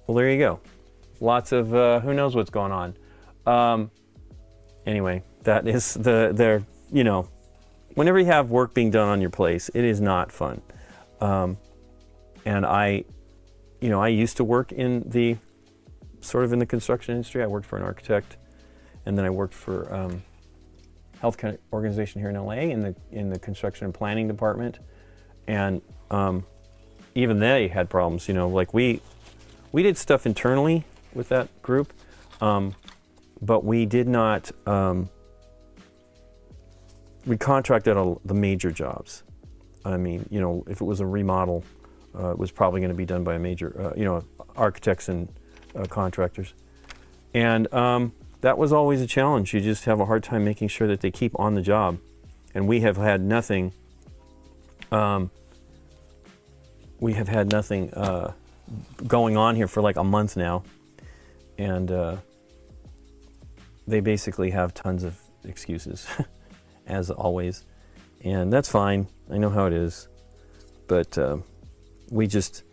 Speaker 1: Well, there you go. Lots of who knows what's going on. Anyway, that is the you know, whenever you have work being done on your place, it is not fun. And I used to work in the in the construction industry. I worked for an architect, and then I worked for health organization here in LA in the construction and planning department, and even they had problems. You know, like we did stuff internally with that group, but we did not. We contracted all the major jobs. I mean, you know, if it was a remodel, it was probably going to be done by a major, architects and contractors, and that was always a challenge. You just have a hard time making sure that they keep on the job, and we have had nothing. We have had nothing going on here for like a month now, and they basically have tons of excuses, as always, and that's fine. I know how it is, but we just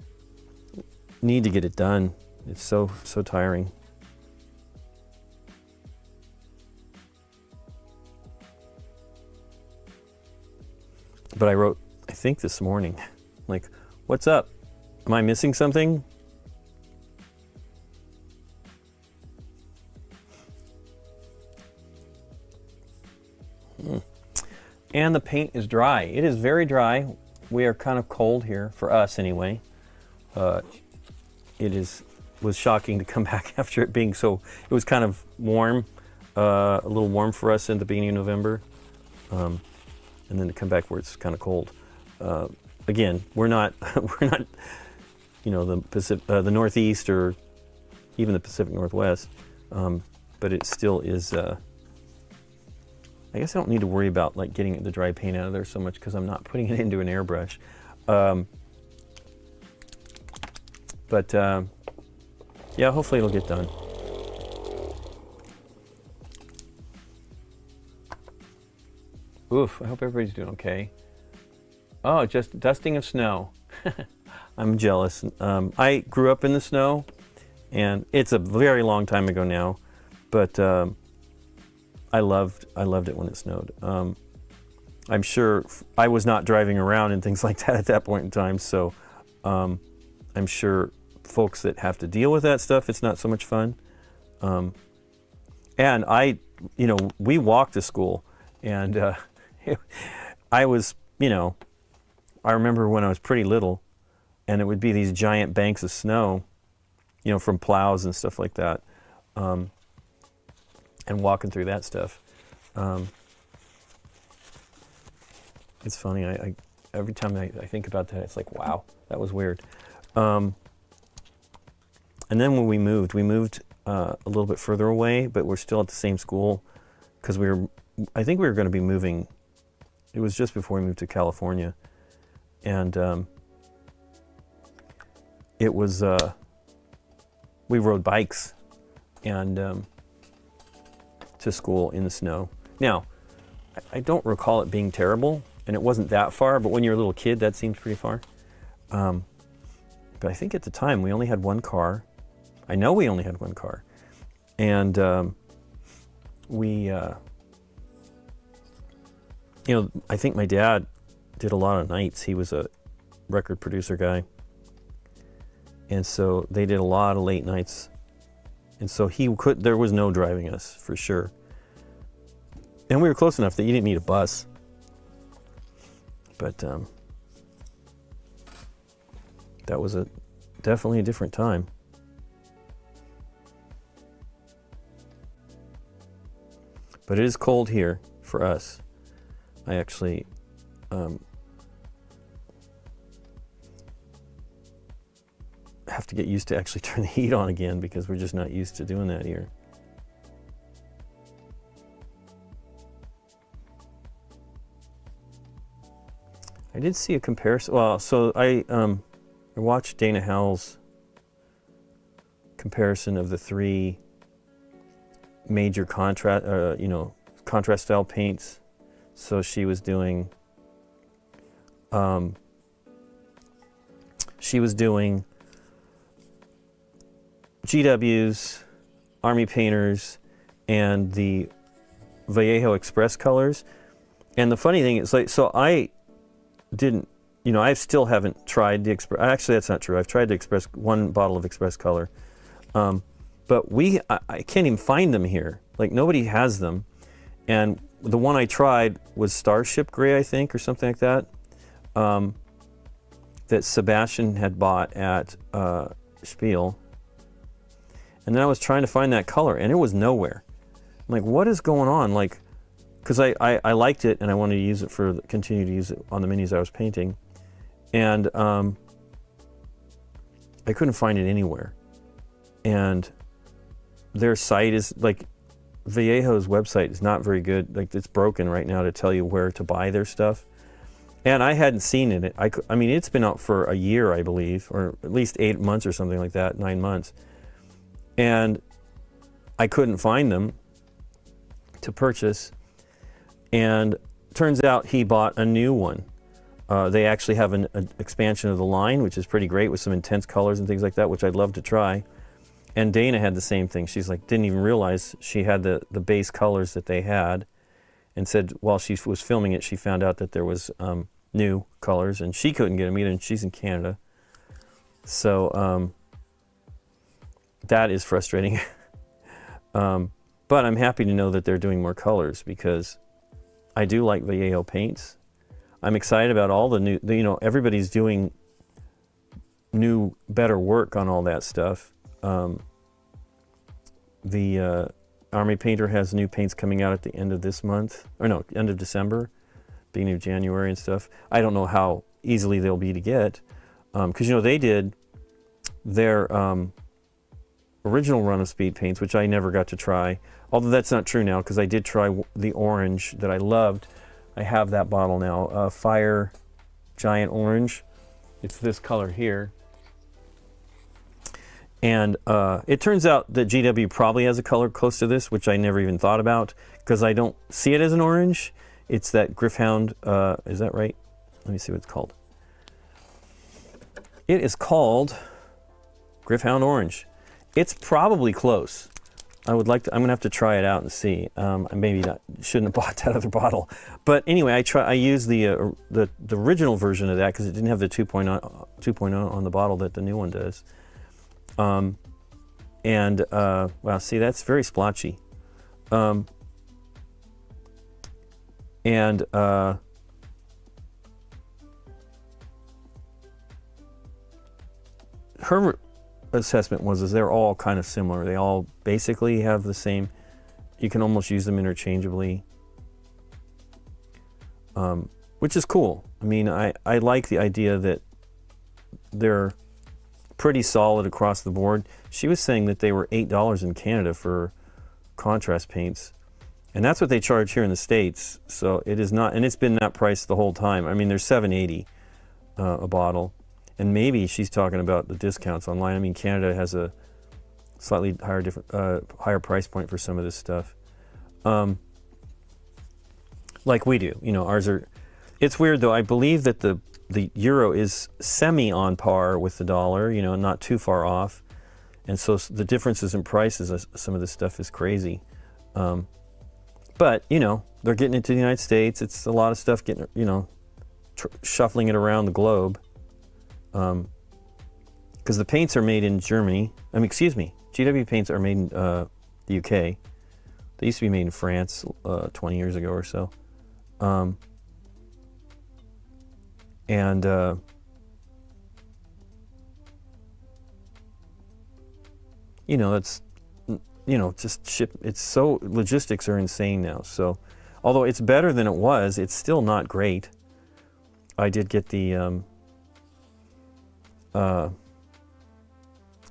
Speaker 1: need to get it done. It's so tiring. But I wrote, I think this morning, like, what's up? Am I missing something? And the paint is dry. It is very dry. We are kind of cold here, for us anyway. It was shocking to come back after it being so, it was kind of warm, a little warm for us in the beginning of November. And then to come back where it's kind of cold. Again, we're not, you know, the Northeast or even the Pacific Northwest, but it still is. I guess I don't need to worry about like getting the dry paint out of there so much because I'm not putting it into an airbrush. Yeah, hopefully it'll get done. Oof, I hope everybody's doing okay. Oh, just dusting of snow. I'm jealous. I grew up in the snow, and it's a very long time ago now, but I loved it when it snowed. I'm sure I was not driving around and things like that at that point in time, so I'm sure folks that have to deal with that stuff, it's not so much fun. And we walked to school, and I was, I remember when I was pretty little, and it would be these giant banks of snow, from plows and stuff like that, and walking through that stuff. It's funny, I every time I think about that, it's like, wow, that was weird. And then when we moved a little bit further away, but we're still at the same school, because I think we were going to be moving. It was just before we moved to California, and it was we rode bikes and to school in the snow. Now, I don't recall it being terrible, and it wasn't that far. But when you're a little kid, that seems pretty far. But I think at the time we only had one car. I know we only had one car, and I think my dad did a lot of nights. He was a record producer guy, and so they did a lot of late nights, and so there was no driving us for sure. And we were close enough that you didn't need a bus. But that was definitely a different time. But it is cold here for us. I actually have to get used to actually turn the heat on again, because we're just not used to doing that here. I did see a comparison. Well, so I watched Dana Howell's comparison of the three major contrast style paints. So she was doing GWs, Army Painters, and the Vallejo Express colors. And the funny thing is, like, so I didn't, you know, I still haven't tried the Express. Actually, that's not true. I've tried the Express, one bottle of Express color. But I can't even find them here. Like, nobody has them. And the one I tried was Starship Gray, I think, or something like that, that Sebastian had bought at Spiel. And then I was trying to find that color, and it was nowhere. I'm like, what is going on? Like, because I liked it, and I wanted to use it continue to use it on the minis I was painting. And I couldn't find it anywhere. And their site is, like, Vallejo's website is not very good. Like, it's broken right now to tell you where to buy their stuff. And I hadn't seen it. I mean, it's been out for a year, I believe, or at least 8 months or something like that, 9 months. And I couldn't find them to purchase. And turns out he bought a new one. They actually have an expansion of the line, which is pretty great, with some intense colors and things like that, which I'd love to try. And Dana had the same thing. She's like, didn't even realize she had the base colors that they had, and said while she was filming it, she found out that there was new colors, and she couldn't get them either, and she's in Canada. So that is frustrating. But I'm happy to know that they're doing more colors, because I do like Vallejo paints. I'm excited about all the new, you know, everybody's doing new, better work on all that stuff. The Army Painter has new paints coming out at the end of this month, or no, end of December, beginning of January and stuff. I don't know how easily they'll be to get, because, you know, they did their original run of speed paints, which I never got to try, although that's not true now, because I did try the orange that I loved. I have that bottle now, Fire Giant Orange. It's this color here. And it turns out that GW probably has a color close to this, which I never even thought about, because I don't see it as an orange. It's that Gryph-hound, is that right? Let me see what it's called. It is called Gryph-hound Orange. It's probably close. I'm gonna have to try it out and see. Maybe shouldn't have bought that other bottle. But anyway, I used the original version of that, because it didn't have the 2.0 on the bottle that the new one does. Wow, see, that's very splotchy. Her assessment was they're all kind of similar. They all basically have the same, you can almost use them interchangeably, which is cool. I mean, I like the idea that they're pretty solid across the board. She was saying that they were $8 in Canada for contrast paints, and that's what they charge here in the States. So it is not, and it's been that price the whole time. I mean, they're $7.80 a bottle, and maybe she's talking about the discounts online. I mean, Canada has a slightly higher price point for some of this stuff, like we do. You know, ours are. It's weird though. I believe that the euro is semi on par with the dollar, you know, not too far off. And so the differences in prices, some of this stuff is crazy. But, you know, they're getting into the United States. It's a lot of stuff getting, you know, shuffling it around the globe. Because the paints are made in Germany. I mean, excuse me, GW paints are made in the UK. They used to be made in France 20 years ago or so. You know, that's, you know, just ship. It's so, logistics are insane now. So, although it's better than it was, it's still not great. I did get the,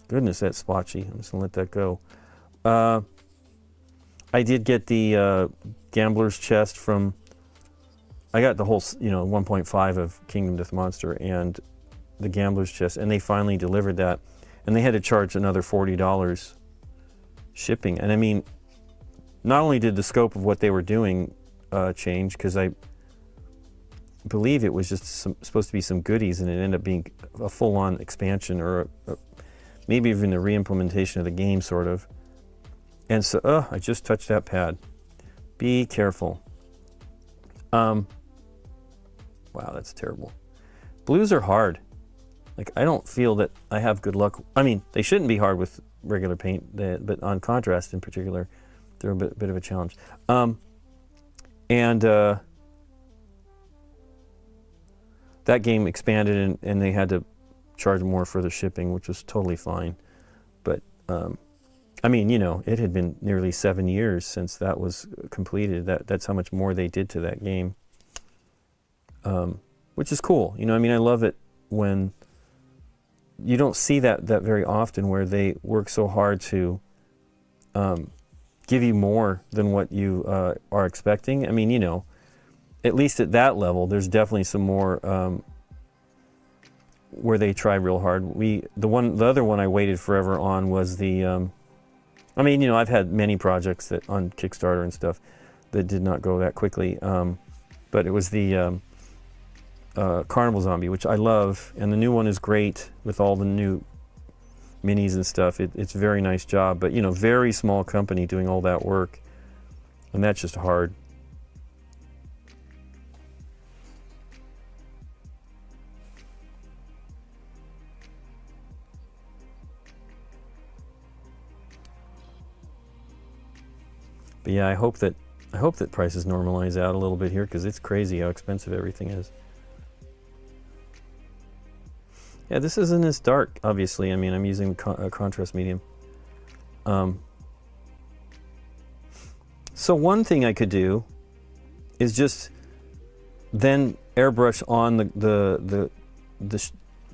Speaker 1: goodness, that's splotchy. I'm just gonna let that go. I did get the Gambler's Chest from, I got the whole, you know, 1.5 of Kingdom Death Monster and the Gambler's Chest, and they finally delivered that. And they had to charge another $40 shipping. And I mean, not only did the scope of what they were doing change, because I believe it was just supposed to be some goodies, and it ended up being a full-on expansion, or maybe even the re-implementation of the game, sort of. And so, I just touched that pad. Be careful. Wow, that's terrible. Blues are hard. Like, I don't feel that I have good luck. I mean, they shouldn't be hard with regular paint, but on contrast in particular, they're a bit of a challenge. That game expanded, and they had to charge more for the shipping, which was totally fine. But I mean, you know, it had been nearly 7 years since that was completed. That's how much more they did to that game, which is cool. You know, I mean, I love it when you don't see that very often, where they work so hard to give you more than what you are expecting. I mean, you know, at least at that level, there's definitely some more where they try real hard. The other one I waited forever on was the. I mean, you know, I've had many projects that on Kickstarter and stuff that did not go that quickly, but it was the Carnival Zombie, which I love, and the new one is great with all the new minis and stuff. It's a very nice job, but you know, very small company doing all that work, and that's just hard. But yeah, I hope that prices normalize out a little bit here, because it's crazy how expensive everything is. Yeah, this isn't as dark, obviously. I mean, I'm using a contrast medium. So one thing I could do is just then airbrush on the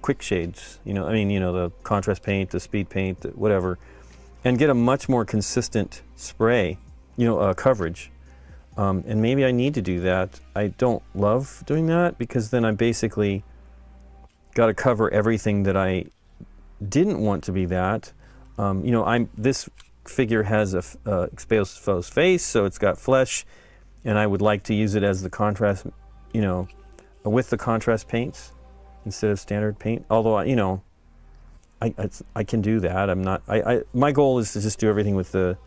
Speaker 1: quick shades. You know, I mean, you know, the contrast paint, the speed paint, whatever, and get a much more consistent spray. You know, coverage. And maybe I need to do that. I don't love doing that, because then I basically got to cover everything that I didn't want to be that. You know, this figure has a exposed face, so it's got flesh, and I would like to use it as the contrast, you know, with the contrast paints instead of standard paint. Although, you know, I can do that. I'm not. My goal is to just do everything with the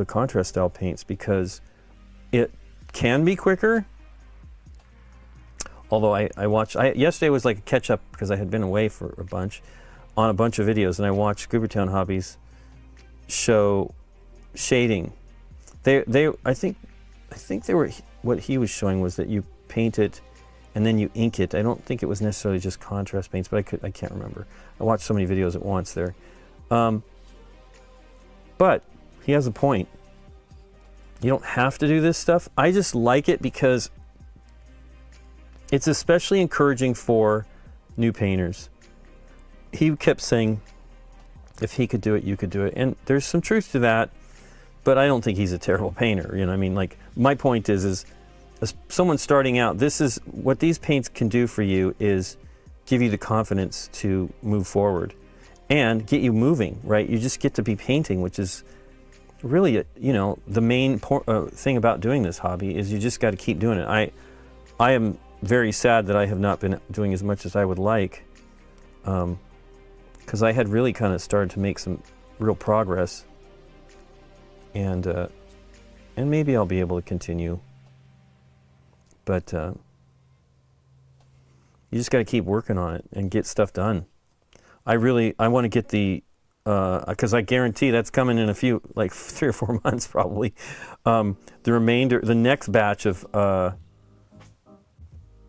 Speaker 1: contrast style paints, because it can be quicker. Although I watched, yesterday was like a catch up, because I had been away for a bunch of videos, and I watched Goobertown Hobbies show shading. I think they were, what he was showing was that you paint it and then you ink it. I don't think it was necessarily just contrast paints, but I can't remember. I watched so many videos at once there. But he has a point. You don't have to do this stuff. I just like it because it's especially encouraging for new painters. He kept saying, if he could do it, you could do it. And there's some truth to that, but I don't think he's a terrible painter. You know, I mean, like, my point is as someone starting out, this is what these paints can do for you, is give you the confidence to move forward and get you moving, right? You just get to be painting, which is really, you know, the main thing about doing this hobby is you just got to keep doing it. I am very sad that I have not been doing as much as I would like, because I had really kind of started to make some real progress, and maybe I'll be able to continue, but you just got to keep working on it and get stuff done. I want to get the because I guarantee that's coming in a few, like 3 or 4 months probably. The next batch of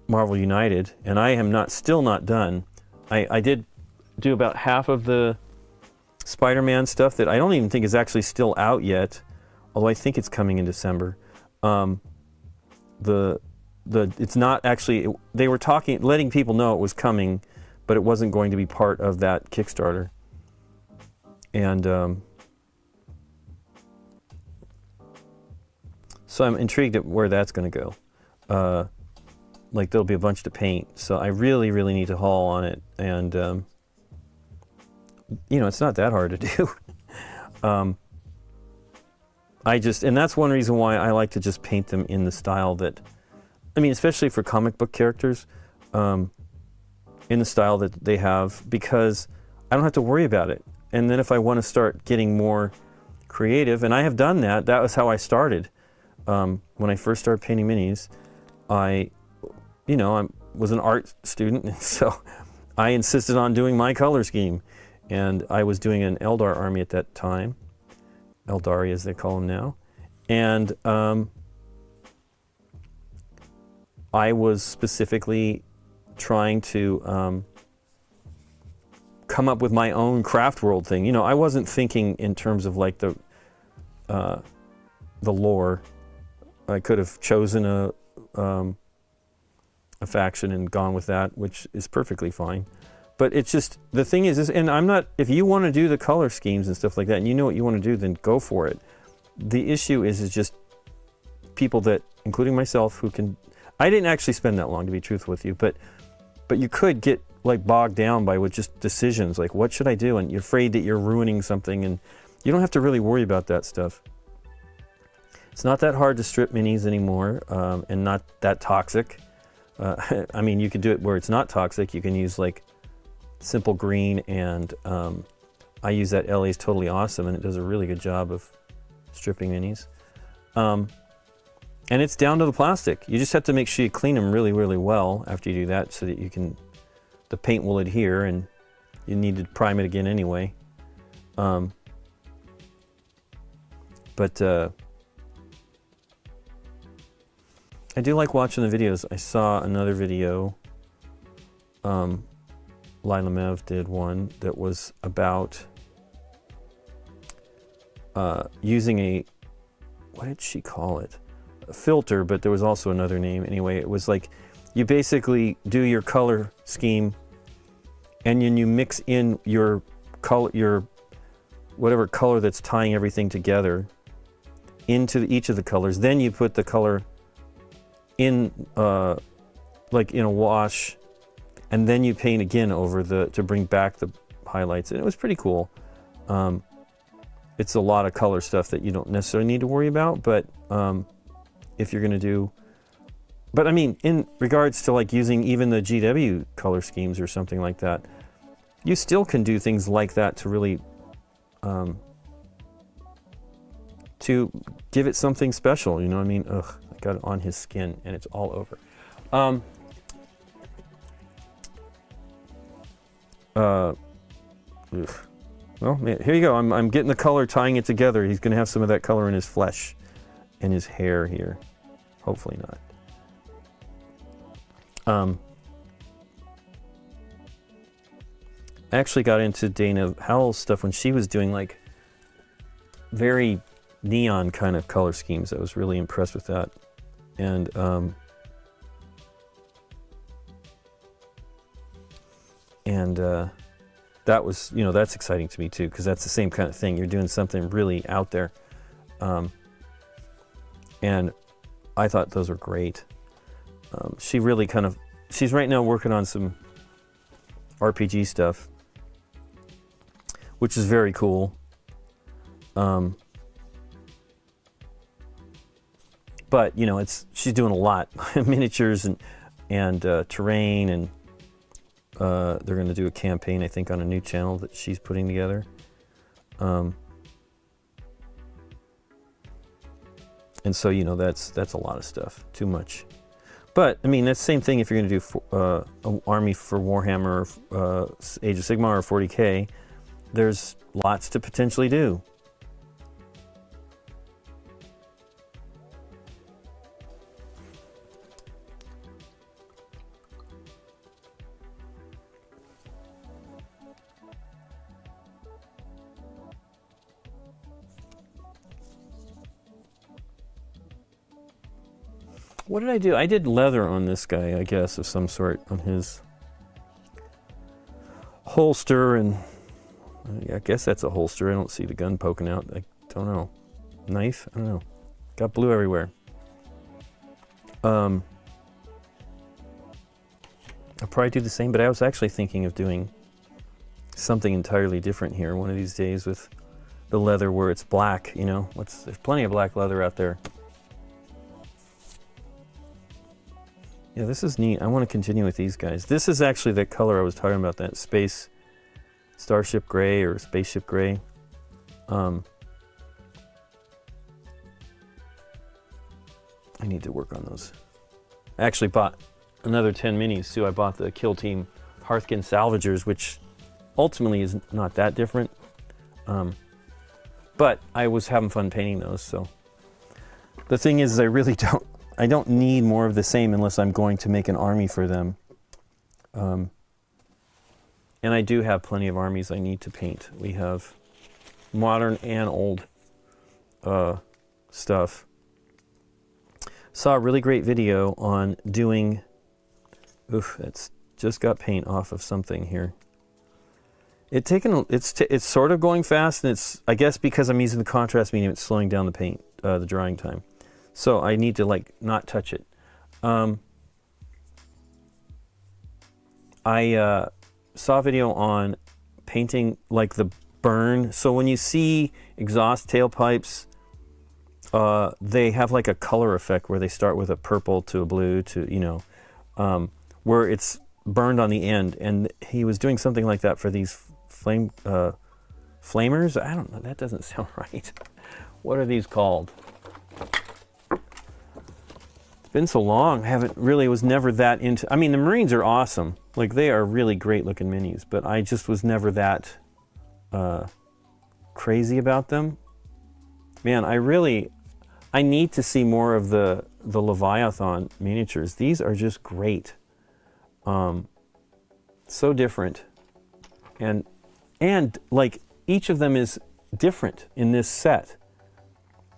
Speaker 1: Marvel United, and I am still not done. I did do about half of the Spider-Man stuff that I don't even think is actually still out yet, although I think it's coming in December. It's not actually. They were letting people know it was coming, but it wasn't going to be part of that Kickstarter. And so I'm intrigued at where that's going to go. Like, there'll be a bunch to paint, so I really, really need to haul on it. And you know, it's not that hard to do. And that's one reason why I like to just paint them in the style that, I mean, especially for comic book characters, in the style that they have, because I don't have to worry about it. And then if I want to start getting more creative, and I have done that, that was how I started. When I first started painting minis, I was an art student, and so I insisted on doing my color scheme. And I was doing an Eldar army at that time, Eldari as they call them now. And I was specifically trying to come up with my own craft world thing. You know, I wasn't thinking in terms of like the lore. I could have chosen a faction and gone with that, which is perfectly fine. But it's just, the thing is, and I'm not, if you want to do the color schemes and stuff like that, and you know what you want to do, then go for it. The issue is just people that, including myself, who can, I didn't actually spend that long, to be truthful with you, but you could get like bogged down by with just decisions, like what should I do? And you're afraid that you're ruining something, and you don't have to really worry about that stuff. It's not that hard to strip minis anymore, and not that toxic. I mean, you can do it where it's not toxic. You can use like simple green, and I use that LA is Totally Awesome, and it does a really good job of stripping minis. And it's down to the plastic. You just have to make sure you clean them really, really well after you do that, so that you can, the paint will adhere, and you need to prime it again anyway. I do like watching the videos. I saw another video, Lila Mev did one that was about using a, what did she call it? A filter, but there was also another name. Anyway, it was like, you basically do your color scheme, and then you mix in your color, your whatever color that's tying everything together into each of the colors. Then you put the color in like in a wash, and then you paint again over to bring back the highlights, and it was pretty cool. It's a lot of color stuff that you don't necessarily need to worry about, but if you're going to do, but I mean, in regards to like using even the GW color schemes or something like that, you still can do things like that to really to give it something special, you know what I mean? Ugh, I got it on his skin and it's all over. Well, man, here you go. I'm getting the color, tying it together. He's going to have some of that color in his flesh and his hair here. Hopefully not. I actually got into Dana Howell's stuff when she was doing like very neon kind of color schemes. I was really impressed with that. And that was, you know, that's exciting to me too, because that's the same kind of thing. You're doing something really out there. And I thought those were great. She really kind of, she's right now working on some RPG stuff, which is very cool. But you know, she's doing a lot, miniatures and terrain, and they're going to do a campaign, I think, on a new channel that she's putting together. And so, you know, that's a lot of stuff, too much. But I mean, that's the same thing if you're going to do an army for Warhammer, Age of Sigmar, or 40K. There's lots to potentially do. What did I do? I did leather on this guy, I guess, of some sort, on his holster, and I guess that's a holster. I don't see the gun poking out. I don't know. Knife? I don't know. Got blue everywhere. I'll probably do the same, but I was actually thinking of doing something entirely different here one of these days with the leather where it's black, you know. There's plenty of black leather out there. Yeah, this is neat. I want to continue with these guys. This is actually the color I was talking about, that space Starship Gray or Spaceship Gray. I need to work on those. I actually bought another 10 minis too. I bought the Kill Team Hearthkin Salvagers, which ultimately is not that different. But I was having fun painting those, so. The thing is, I don't need more of the same unless I'm going to make an army for them. And I do have plenty of armies I need to paint. We have modern and old stuff. Saw a really great video on doing, it's just got paint off of something here. It's sort of going fast, and it's, I guess because I'm using the contrast medium, it's slowing down the paint, the drying time. So I need to like not touch it. I saw a video on painting like the burn. So when you see exhaust tailpipes, they have like a color effect where they start with a purple to a blue to, where it's burned on the end. And he was doing something like that for these flamers. I don't know, that doesn't sound right. What are these called? It's been so long, was never that into, I mean, the Marines are awesome. Like, they are really great looking minis, but I just was never that crazy about them. Man, I need to see more of the Leviathan miniatures. These are just great. So different. And like, each of them is different in this set.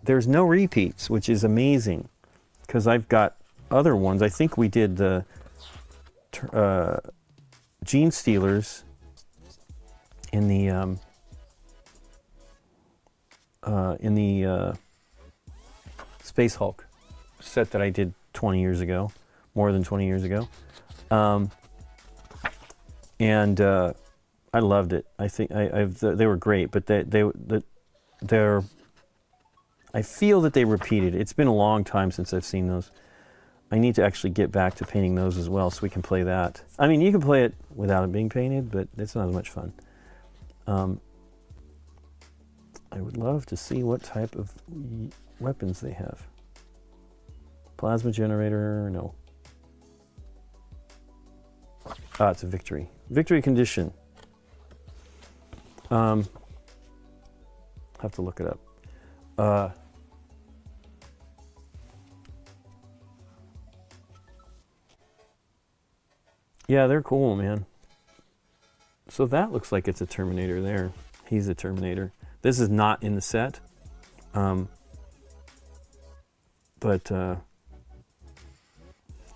Speaker 1: There's no repeats, which is amazing, because I've got other ones. I think we did the Gene Stealers in the Space Hulk set that I did 20 years ago, more than 20 years ago, and I loved it. I think they were great, but they're I feel that they repeated. It's been a long time since I've seen those. I need to actually get back to painting those as well, so we can play that. I mean, you can play it without it being painted, but it's not as much fun. I would love to see what type of weapons they have. Plasma generator, no. Ah, it's a victory. Victory condition. Have to look it up. Yeah, they're cool, man. So that looks like it's a Terminator there. He's a Terminator. This is not in the set. Yeah,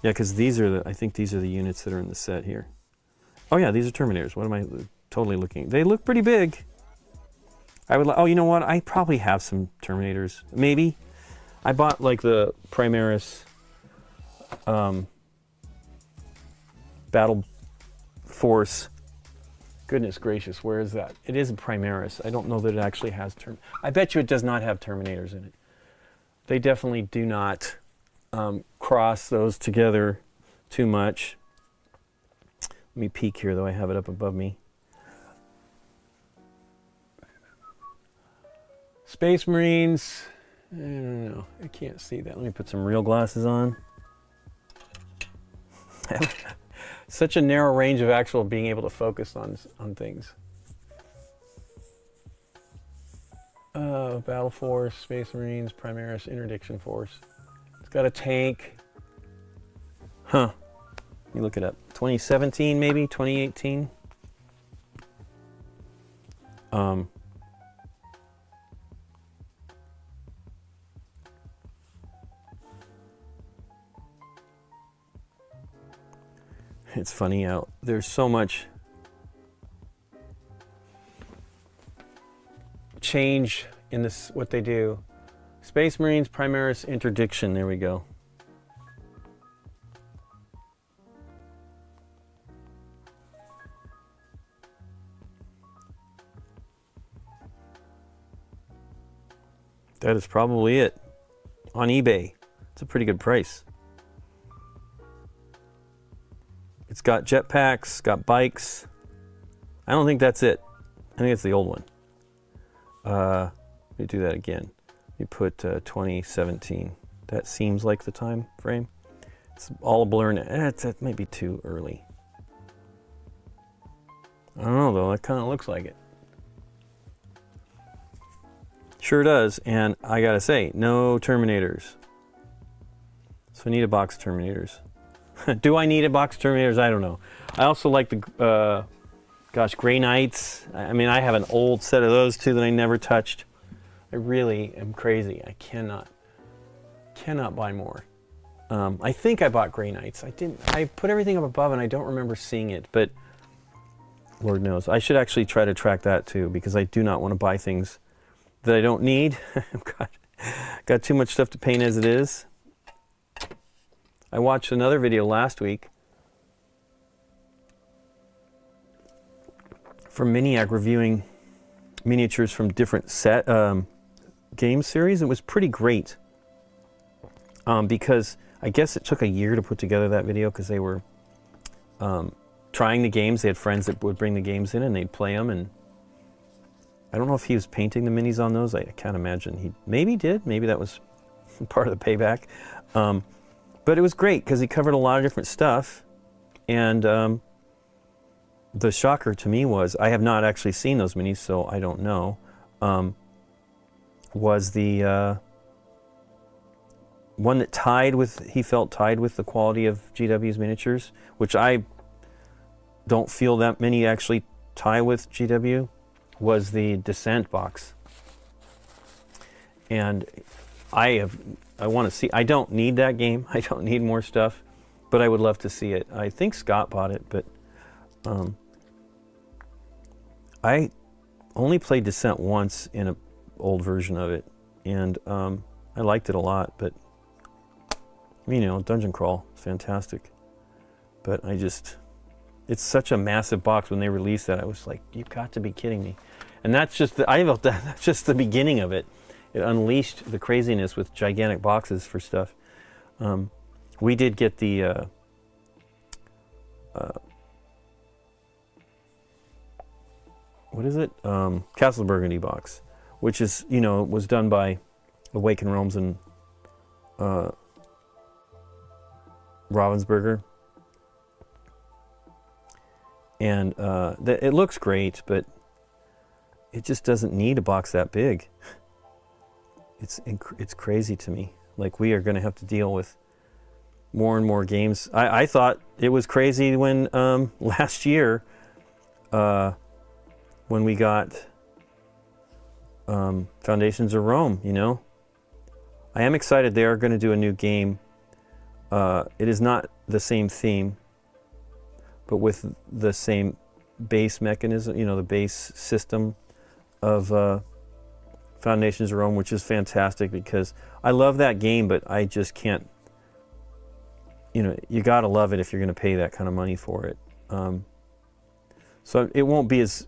Speaker 1: because I think these are the units that are in the set here. Oh yeah, these are Terminators. What am I totally looking? They look pretty big. Oh, you know what? I probably have some Terminators. Maybe. I bought like the Primaris Battle Force. Goodness gracious, where is that? It is a Primaris. I don't know that it actually has I bet you it does not have Terminators in it. They definitely do not cross those together too much. Let me peek here, though. I have it up above me. Space Marines. I don't know. I can't see that. Let me put some real glasses on. Such a narrow range of actual being able to focus on things. Battle Force, Space Marines, Primaris, Interdiction Force. It's got a tank. Huh. Let me look it up. 2017, maybe? 2018? It's funny how there's so much change in this, what they do. Space Marines, Primaris, Interdiction, there we go. That is probably it. On eBay. It's a pretty good price. It's got jetpacks, got bikes. I don't think that's it. I think it's the old one. Let me do that again. We put 2017. That seems like the time frame. It's all a blur. That might be too early. I don't know though. That kind of looks like it. Sure does. And I gotta say, no Terminators. So I need a box of Terminators. Do I need a box of Terminators? I don't know. I also like the, gosh, Grey Knights. I mean, I have an old set of those too that I never touched. I really am crazy. I cannot buy more. I think I bought Grey Knights. I put everything up above and I don't remember seeing it, but Lord knows. I should actually try to track that too, because I do not want to buy things that I don't need. got too much stuff to paint as it is. I watched another video last week from Miniac reviewing miniatures from different game series. It was pretty great because I guess it took a year to put together that video because they were trying the games. They had friends that would bring the games in and they'd play them. And I don't know if he was painting the minis on those. I can't imagine. He maybe did. Maybe that was part of the payback. But it was great because he covered a lot of different stuff. And the shocker to me was, I have not actually seen those minis, so I don't know, was the one that he felt tied with the quality of GW's miniatures, which I don't feel that many actually tie with GW, was the Descent box. And I want to see, I don't need that game. I don't need more stuff, but I would love to see it. I think Scott bought it, but I only played Descent once in an old version of it, and I liked it a lot, but you know, Dungeon Crawl is fantastic. But it's such a massive box. When they released that, I was like, you've got to be kidding me. And that's just that's just the beginning of it. It unleashed the craziness with gigantic boxes for stuff. We did get the what is it? Castle Burgundy box, which is, you know, was done by Awaken Realms and Ravensburger. And it looks great, but it just doesn't need a box that big. It's crazy to me. Like, we are going to have to deal with more and more games. I thought it was crazy when last year when we got Foundations of Rome, you know. I am excited they are going to do a new game. It is not the same theme, but with the same base mechanism, you know, the base system of Foundations of Rome, which is fantastic because I love that game, but I just can't, you know, you gotta love it if you're gonna pay that kind of money for it. So it won't be as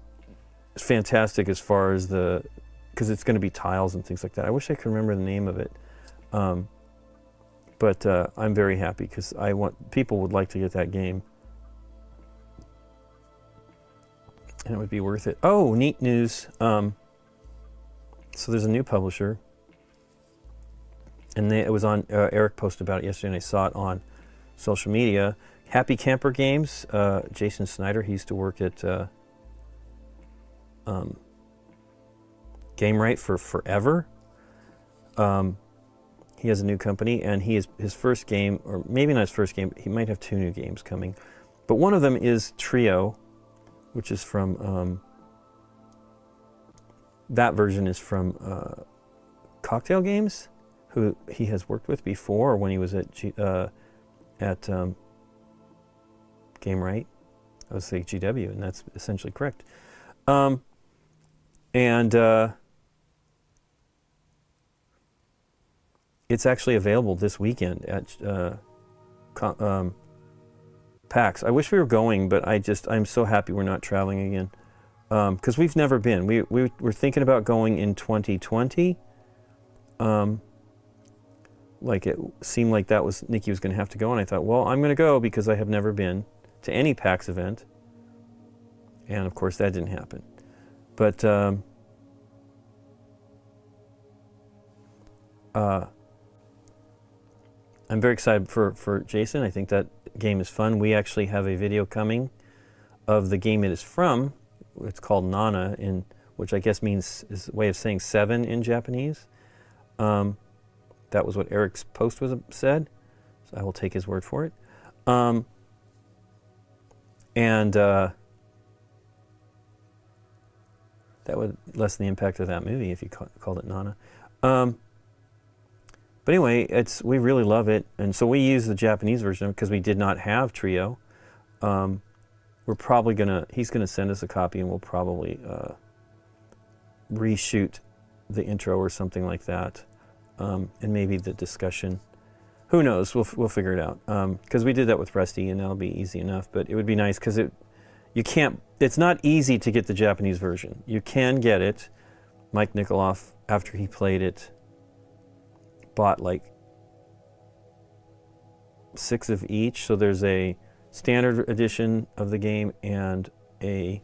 Speaker 1: fantastic as far as because it's gonna be tiles and things like that. I wish I could remember the name of it. But I'm very happy because people would like to get that game. And it would be worth it. Oh, neat news. So there's a new publisher. And it was on, Eric posted about it yesterday and I saw it on social media. Happy Camper Games. Jason Snyder, he used to work at GameNight for forever. He has a new company, and his first game, or maybe not his first game, he might have 2 new games coming. But one of them is Trio, which is from, that version is from Cocktail Games, who he has worked with before when he was at GameNight. I would say GW, and that's essentially correct. It's actually available this weekend at PAX. I wish we were going, but I'm so happy we're not traveling again. Because we've never been. We were thinking about going in 2020. Like, it seemed like that was, Nikki was going to have to go, and I thought, well, I'm going to go because I have never been to any PAX event. And of course that didn't happen. But I'm very excited for Jason. I think that game is fun. We actually have a video coming of the game it is from. It's called Nana, which I guess means is a way of saying 7 in Japanese. That was what Eric's post said, so I will take his word for it. That would lessen the impact of that movie if you called it Nana. But anyway, we really love it, and so we use the Japanese version because we did not have Trio. We're probably he's gonna send us a copy, and we'll probably reshoot the intro or something like that, and maybe the discussion. Who knows? We'll figure it out. Because we did that with Rusty, and that'll be easy enough. But it would be nice because it's not easy to get the Japanese version. You can get it. Mike Nikoloff, after he played it, bought like 6 of each. So there's a standard edition of the game and a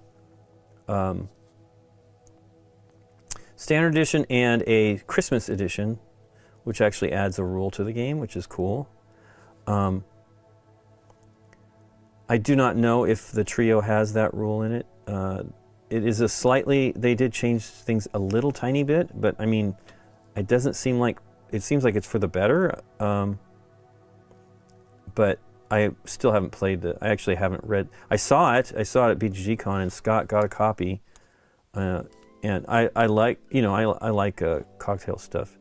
Speaker 1: standard edition and a Christmas edition, which actually adds a rule to the game, which is cool. I do not know if the Trio has that rule in it. It is they did change things a little tiny bit, but I mean, it seems like it's for the better. But I still haven't played I actually haven't read. I saw it at BGG-Con, and Scott got a copy. And I like, I like cocktail stuff.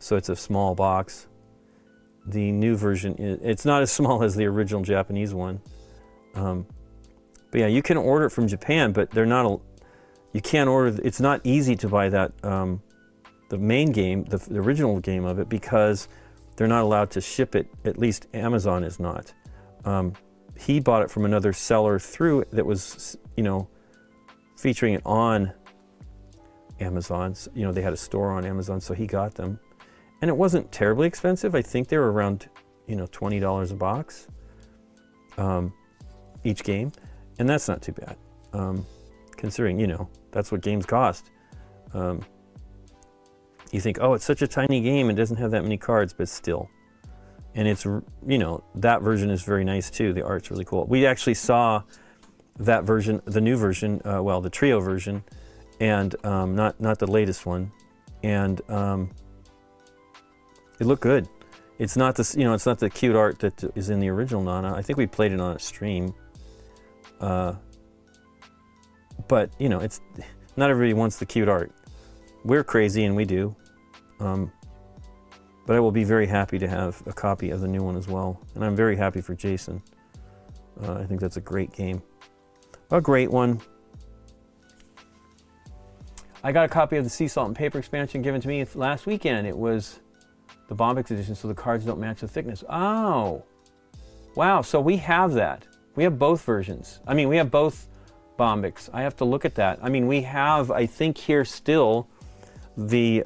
Speaker 1: So it's a small box. The new version, it's not as small as the original Japanese one. But yeah, you can order it from Japan, but you can't order, it's not easy to buy that, the main game, the original game of it, because they're not allowed to ship it, at least Amazon is not. He bought it from another seller that was, featuring it on Amazon. They had a store on Amazon, so he got them. And it wasn't terribly expensive. I think they were around, $20 a box, each game. And that's not too bad, considering, that's what games cost. You think, oh, it's such a tiny game, it doesn't have that many cards, but still. And it's, that version is very nice too. The art's really cool. We actually saw that version, the new version, the Trio version, and not the latest one. And it looked good. It's not it's not the cute art that is in the original Nana. I think we played it on a stream. But it's not everybody wants the cute art. We're crazy, and we do. But I will be very happy to have a copy of the new one as well. And I'm very happy for Jason. I think that's a great game. A great one. I got a copy of the Sea Salt and Paper expansion given to me last weekend. It was the Bombix edition, so the cards don't match the thickness. Oh, wow, so we have that. We have both versions. I mean, we have both Bombix. I have to look at that. I mean, we have, I think here still, the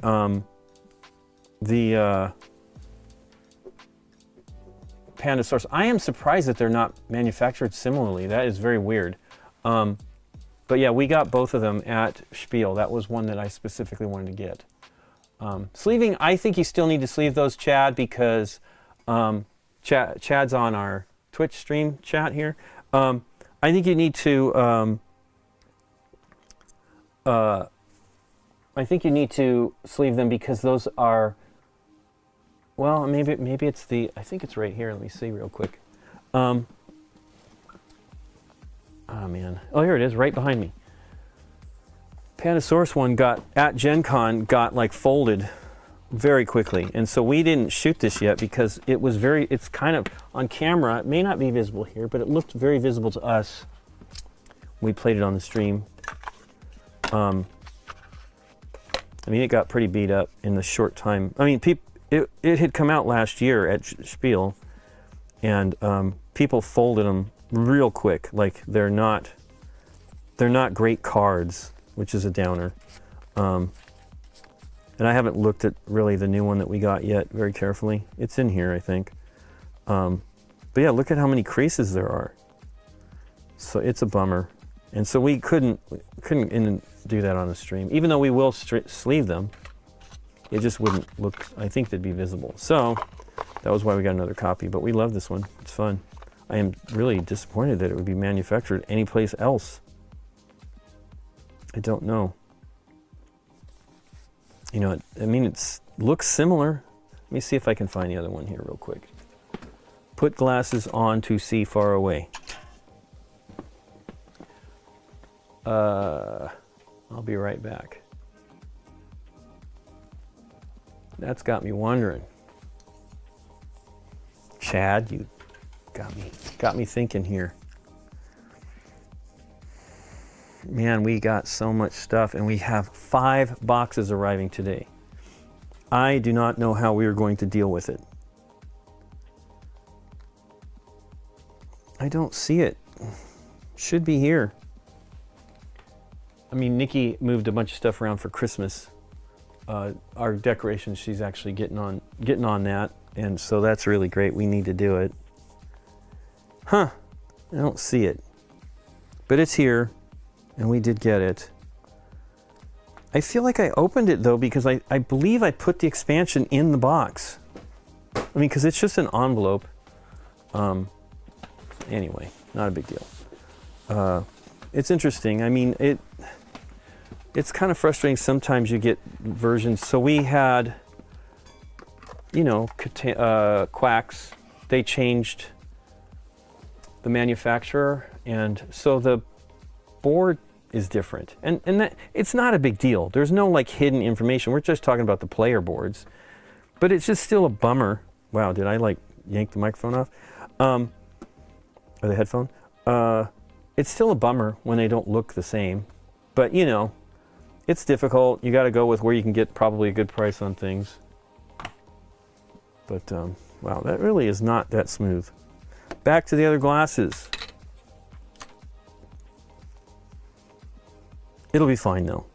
Speaker 1: Pandasaurus. I am surprised that they're not manufactured similarly. That is very weird. But yeah, we got both of them at Spiel. That was one that I specifically wanted to get. Sleeving, I think you still need to sleeve those, Chad, because Chad's on our Twitch stream chat here. I think you need to sleeve them because those are, well, maybe it's I think it's right here. Let me see real quick. Oh man. Oh, here it is, right behind me. Pandasaurus one at Gen Con got like folded very quickly. And so we didn't shoot this yet because it's kind of on camera. It may not be visible here, but it looked very visible to us. We played it on the stream. I mean, it got pretty beat up in the short time. I mean, it had come out last year at Spiel, and people folded them real quick. Like they're not great cards, which is a downer. And I haven't looked at really the new one that we got yet very carefully. It's in here, I think. But yeah, look at how many creases there are. So it's a bummer. And so we couldn't do that on the stream. Even though we will sleeve them, it just wouldn't look, I think they'd be visible. So that was why we got another copy, but we love this one. It's fun. I am really disappointed that it would be manufactured anyplace else. I don't know. You know, I mean, it looks similar. Let me see if I can find the other one here real quick. Put glasses on to see far away. I'll be right back. That's got me wondering. Chad, you got me thinking here. Man, we got so much stuff, and we have 5 boxes arriving today. I do not know how we are going to deal with it. I don't see it. Should be here. I mean, Nikki moved a bunch of stuff around for Christmas. Our decorations, she's actually getting on that, and so that's really great. We need to do it. Huh, I don't see it. But it's here, and we did get it. I feel like I opened it though, because I believe I put the expansion in the box. I mean, because it's just an envelope. Anyway, not a big deal. It's interesting. I mean, it's kind of frustrating. Sometimes you get versions. So we had, you know, Quacks. They changed the manufacturer, and so the board is different. And that it's not a big deal. There's no like hidden information. We're just talking about the player boards. But it's just still a bummer. Wow, did I like yank the microphone off? Or the headphone? It's still a bummer when they don't look the same. But you know, it's difficult. You got to go with where you can get probably a good price on things. But wow, that really is not that smooth. Back to the other glasses. It'll be fine though.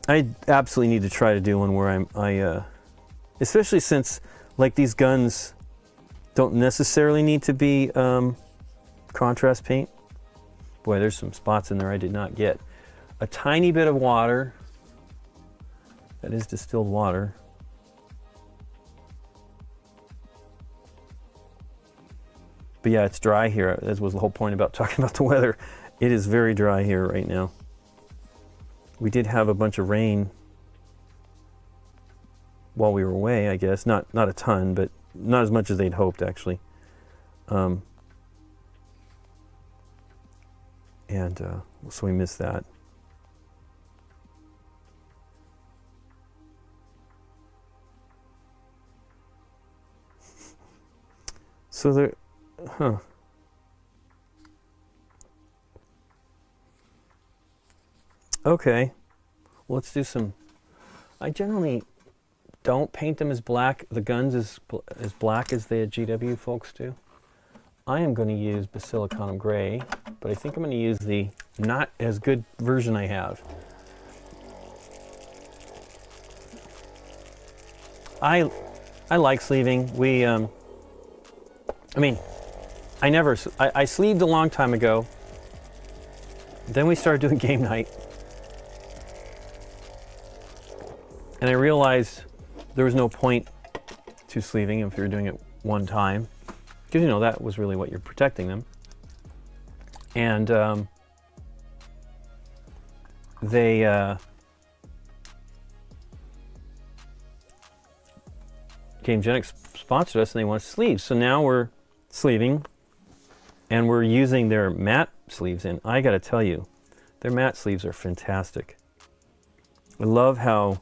Speaker 1: I absolutely need to try to do one where especially since like these guns don't necessarily need to be contrast paint. Boy, there's some spots in there I did not get. A tiny bit of water. That is distilled water. But yeah, it's dry here. That was the whole point about talking about the weather. It is very dry here right now. We did have a bunch of rain while we were away, I guess. Not a ton, but not as much as they'd hoped, actually. So we missed that. So there, huh. Okay, well, let's do some. I generally don't paint them as black, the guns as black as the GW folks do. I am going to use Basilicanum Gray, but I think I'm going to use the not as good version I have. I like sleeving. I mean, I sleeved a long time ago. Then we started doing GameNight. And I realized there was no point to sleeving if you're doing it one time. Because, you know, that was really what you're protecting them. And GameGenics sponsored us and they want sleeves. So now we're sleeving and we're using their matte sleeves. And I got to tell you, their matte sleeves are fantastic. I love how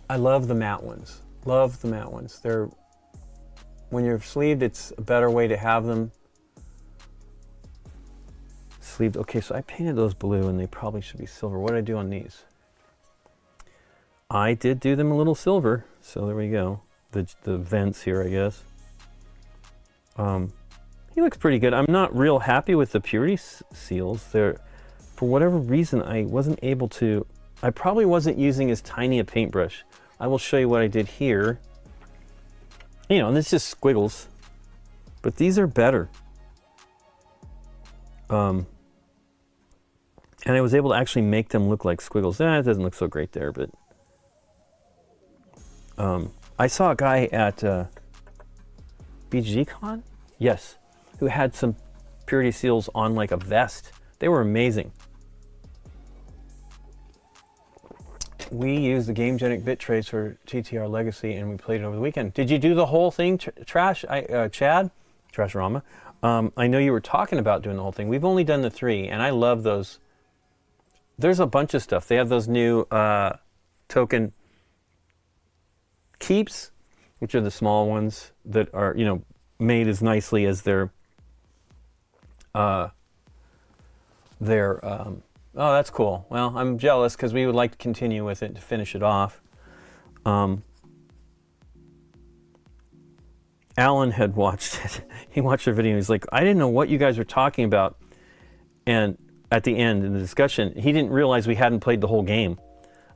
Speaker 1: I love the matte ones. Love the matte ones. They're, when you're sleeved, it's a better way to have them sleeved. Okay, so I painted those blue and they probably should be silver. What did I do on these? I did do them a little silver, so there we go. The vents here, I guess. He looks pretty good. I'm not real happy with the purity seals. They're, for whatever reason, I wasn't able to. I probably wasn't using as tiny a paintbrush. I will show you what I did here. You know, and it's just squiggles. But these are better. And I was able to actually make them look like squiggles. It doesn't look so great there, but I saw a guy at BGCon, yes, who had some purity seals on like a vest. They were amazing. We used the GameGenic bit trace for TTR Legacy, and we played it over the weekend. Did you do the whole thing, Chad? Trashorama. I know you were talking about doing the whole thing. We've only done the 3, and I love those. There's a bunch of stuff. They have those new token keeps, which are the small ones that are, you know, made as nicely as their oh, that's cool. Well, I'm jealous because we would like to continue with it to finish it off. Alan had watched it. He watched the video. He's like, I didn't know what you guys were talking about. And at the end in the discussion, he didn't realize we hadn't played the whole game.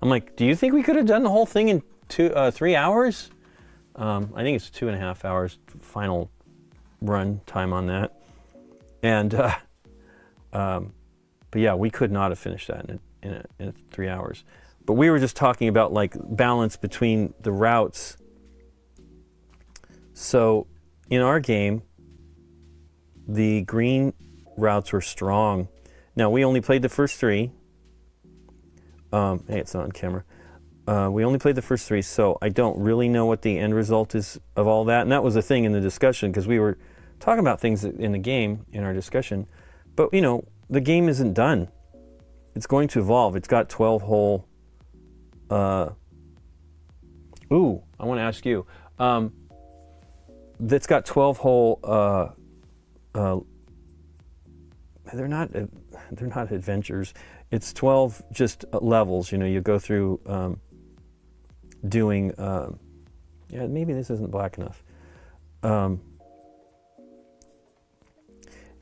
Speaker 1: I'm like, do you think we could have done the whole thing in 3 hours? I think it's 2.5 hours final run time on that. And but yeah, we could not have finished that in 3 hours. But we were just talking about like balance between the routes. So in our game, the green routes were strong. Now we only played the first 3. Hey, it's not on camera. We only played the first 3, so I don't really know what the end result is of all that. And that was the thing in the discussion, because we were talking about things in the game in our discussion. But, you know, the game isn't done. It's going to evolve. It's got 12 hole... Ooh, I want to ask you. That's got 12 hole... they're not adventures. It's 12 just levels. You know, you go through doing... yeah, maybe this isn't black enough.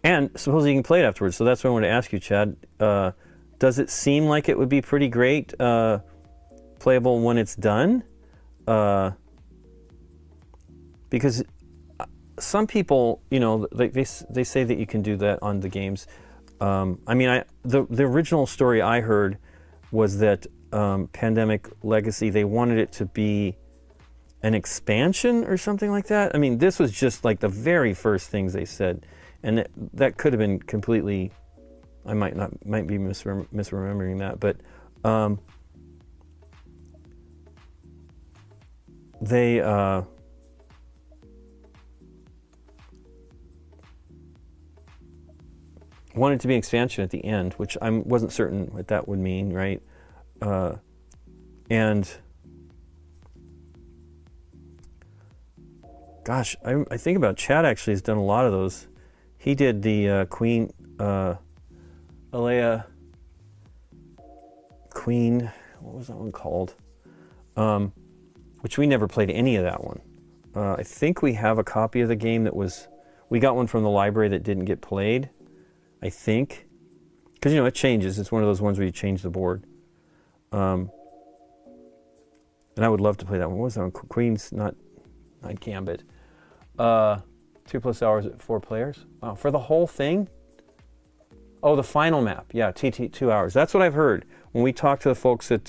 Speaker 1: And supposedly you can play it afterwards. So that's what I wanted to ask you, Chad. Does it seem like it would be pretty great playable when it's done? Because some people, you know, they say that you can do that on the games. I mean, the original story I heard was that Pandemic Legacy, they wanted it to be an expansion or something like that. I mean, this was just like the very first things they said. And that could have been completely, I might be misremembering that, but they wanted to be an expansion at the end, which I wasn't certain what that would mean, right? And gosh, I think about Chad actually has done a lot of those. He did the Queen, Alea, Queen, what was that one called? Which we never played any of that one. I think we have a copy of the game that was, we got one from the library that didn't get played, I think. Because, you know, it changes. It's one of those ones where you change the board. And I would love to play that one. What was that one? Queen's, not Gambit. 2+ hours at 4 players. Wow, for the whole thing? Oh, the final map. Yeah, 2 hours. That's what I've heard. When we talked to the folks at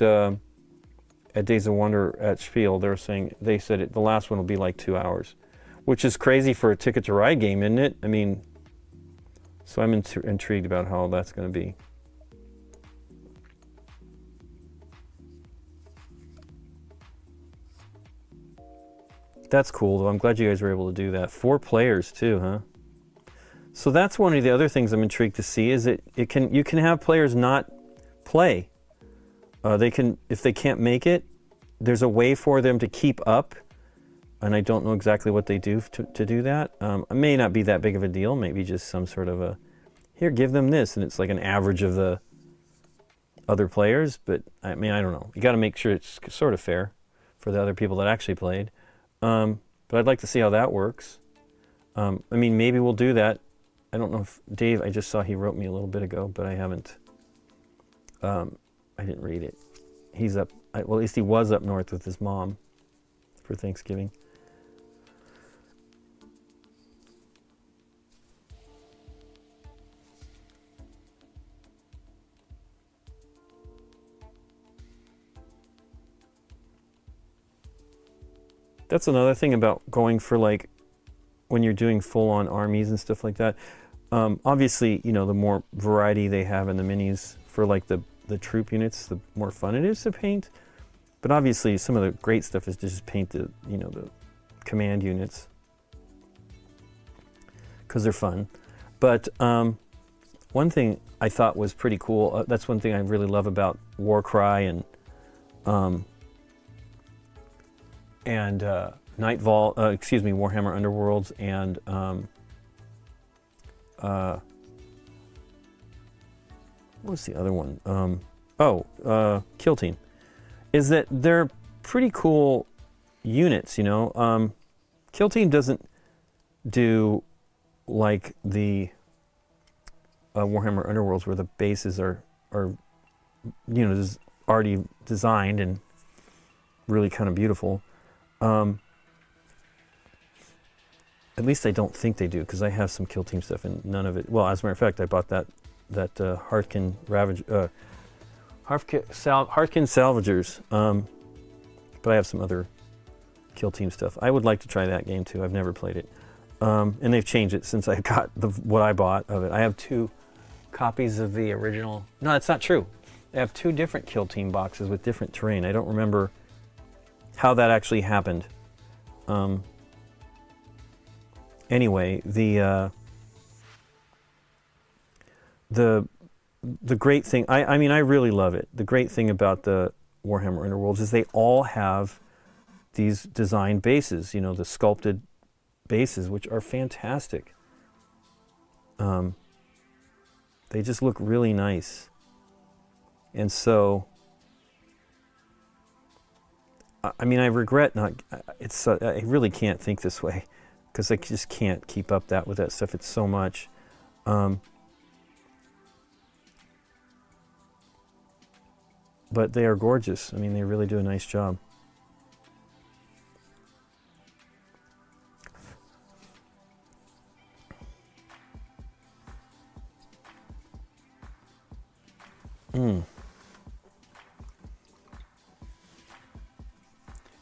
Speaker 1: Days of Wonder at Spiel, they said the last one will be like 2 hours, which is crazy for a Ticket to Ride game, isn't it? I mean, so I'm intrigued about how that's going to be. That's cool, though. I'm glad you guys were able to do that. 4 players, too, huh? So that's one of the other things I'm intrigued to see, is you can have players not play. They can, if they can't make it, there's a way for them to keep up, and I don't know exactly what they do to do that. It may not be that big of a deal, maybe just some sort of a, here, give them this, and it's like an average of the other players, but I mean, I don't know. You got to make sure it's sort of fair for the other people that actually played. But I'd like to see how that works. I mean, maybe we'll do that. I don't know if Dave, I just saw he wrote me a little bit ago, but I haven't, I didn't read it. He's up, well, at least he was up north with his mom for Thanksgiving. That's another thing about going for like when you're doing full-on armies and stuff like that. Obviously, you know, the more variety they have in the minis for like the troop units, the more fun it is to paint. But obviously, some of the great stuff is to just paint the, you know, the command units because they're fun. But one thing I thought was pretty cool. That's one thing I really love about Warcry and Night Vault. Warhammer Underworlds and what's the other one? Kill Team. Is that they're pretty cool units, you know. Kill Team doesn't do like the Warhammer Underworlds where the bases are you know, already designed and really kind of beautiful. At least I don't think they do, because I have some Kill Team stuff and none of it. Well, as a matter of fact, I bought that Harkin Salvagers, but I have some other Kill Team stuff. I would like to try that game too. I've never played it, and they've changed it since I got what I bought of it. I have 2 copies of the original. No, that's not true. I have 2 different Kill Team boxes with different terrain. I don't remember how that actually happened. Anyway, the great thing, I mean, I really love it. The great thing about the Warhammer Underworlds is they all have these designed bases, you know, the sculpted bases, which are fantastic. They just look really nice. And so, I mean, I regret not, I really can't think this way, because I just can't keep up with that stuff. It's so much. But they are gorgeous. I mean, they really do a nice job.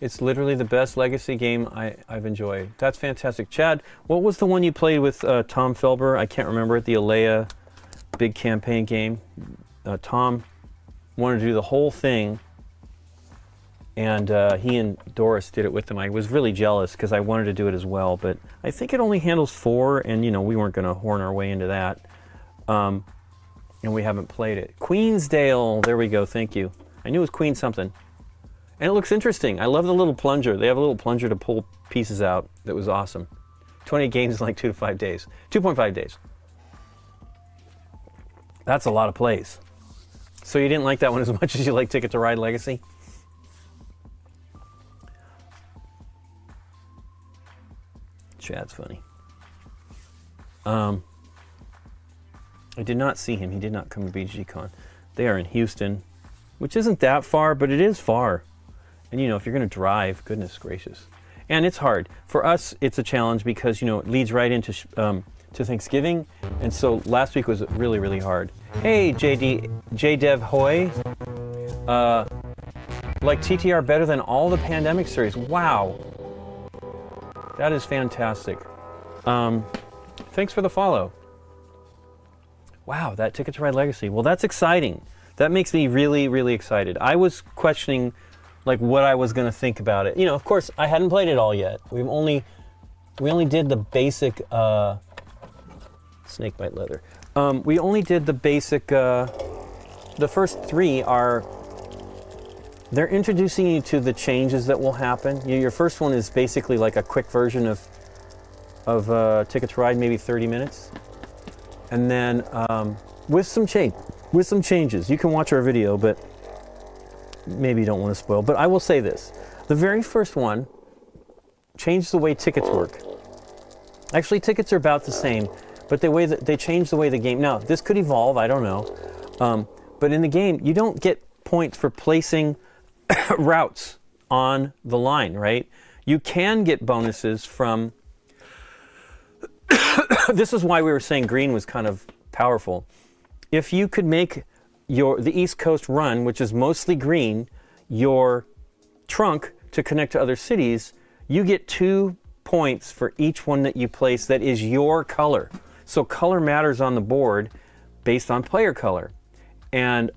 Speaker 1: It's literally the best legacy game I've enjoyed. That's fantastic. Chad, what was the one you played with Tom Felber? I can't remember it. The Alea big campaign game. Tom wanted to do the whole thing, and he and Doris did it with him. I was really jealous because I wanted to do it as well, but I think it only handles 4, and you know, we weren't going to horn our way into that, and we haven't played it. Queensdale, there we go. Thank you. I knew it was Queen something, and it looks interesting. I love the little plunger. They have a little plunger to pull pieces out. That was awesome. 20 games in like 2 to 5 days, 2.5 days. That's a lot of plays. So you didn't like that one as much as you like Ticket to Ride Legacy? Chad's funny. I did not see him. He did not come to BGCon. They are in Houston, which isn't that far, but it is far. And you know, if you're going to drive, goodness gracious. And it's hard. For us, it's a challenge because, you know, it leads right into to Thanksgiving, and so last week was really, really hard. Hey, JDev Hoy, like TTR better than all the Pandemic series. Wow, that is fantastic. Thanks for the follow. Wow, that Ticket to Ride Legacy. Well, that's exciting. That makes me really, really excited. I was questioning, like, what I was going to think about it. You know, of course, I hadn't played it all yet. We only did the basic. Snakebite leather. We only did the basic, the first 3 are, they're introducing you to the changes that will happen. Your first one is basically like a quick version of Ticket to Ride, maybe 30 minutes. And then with some changes. You can watch our video, but maybe you don't want to spoil. But I will say this. The very first one changed the way tickets work. Actually, tickets are about the same. But they changed the way the game. Now, this could evolve, I don't know. But in the game, you don't get points for placing routes on the line, right? You can get bonuses from... This is why we were saying green was kind of powerful. If you could make the East Coast run, which is mostly green, your trunk to connect to other cities, you get 2 points for each one that you place that is your color. So color matters on the board based on player color. And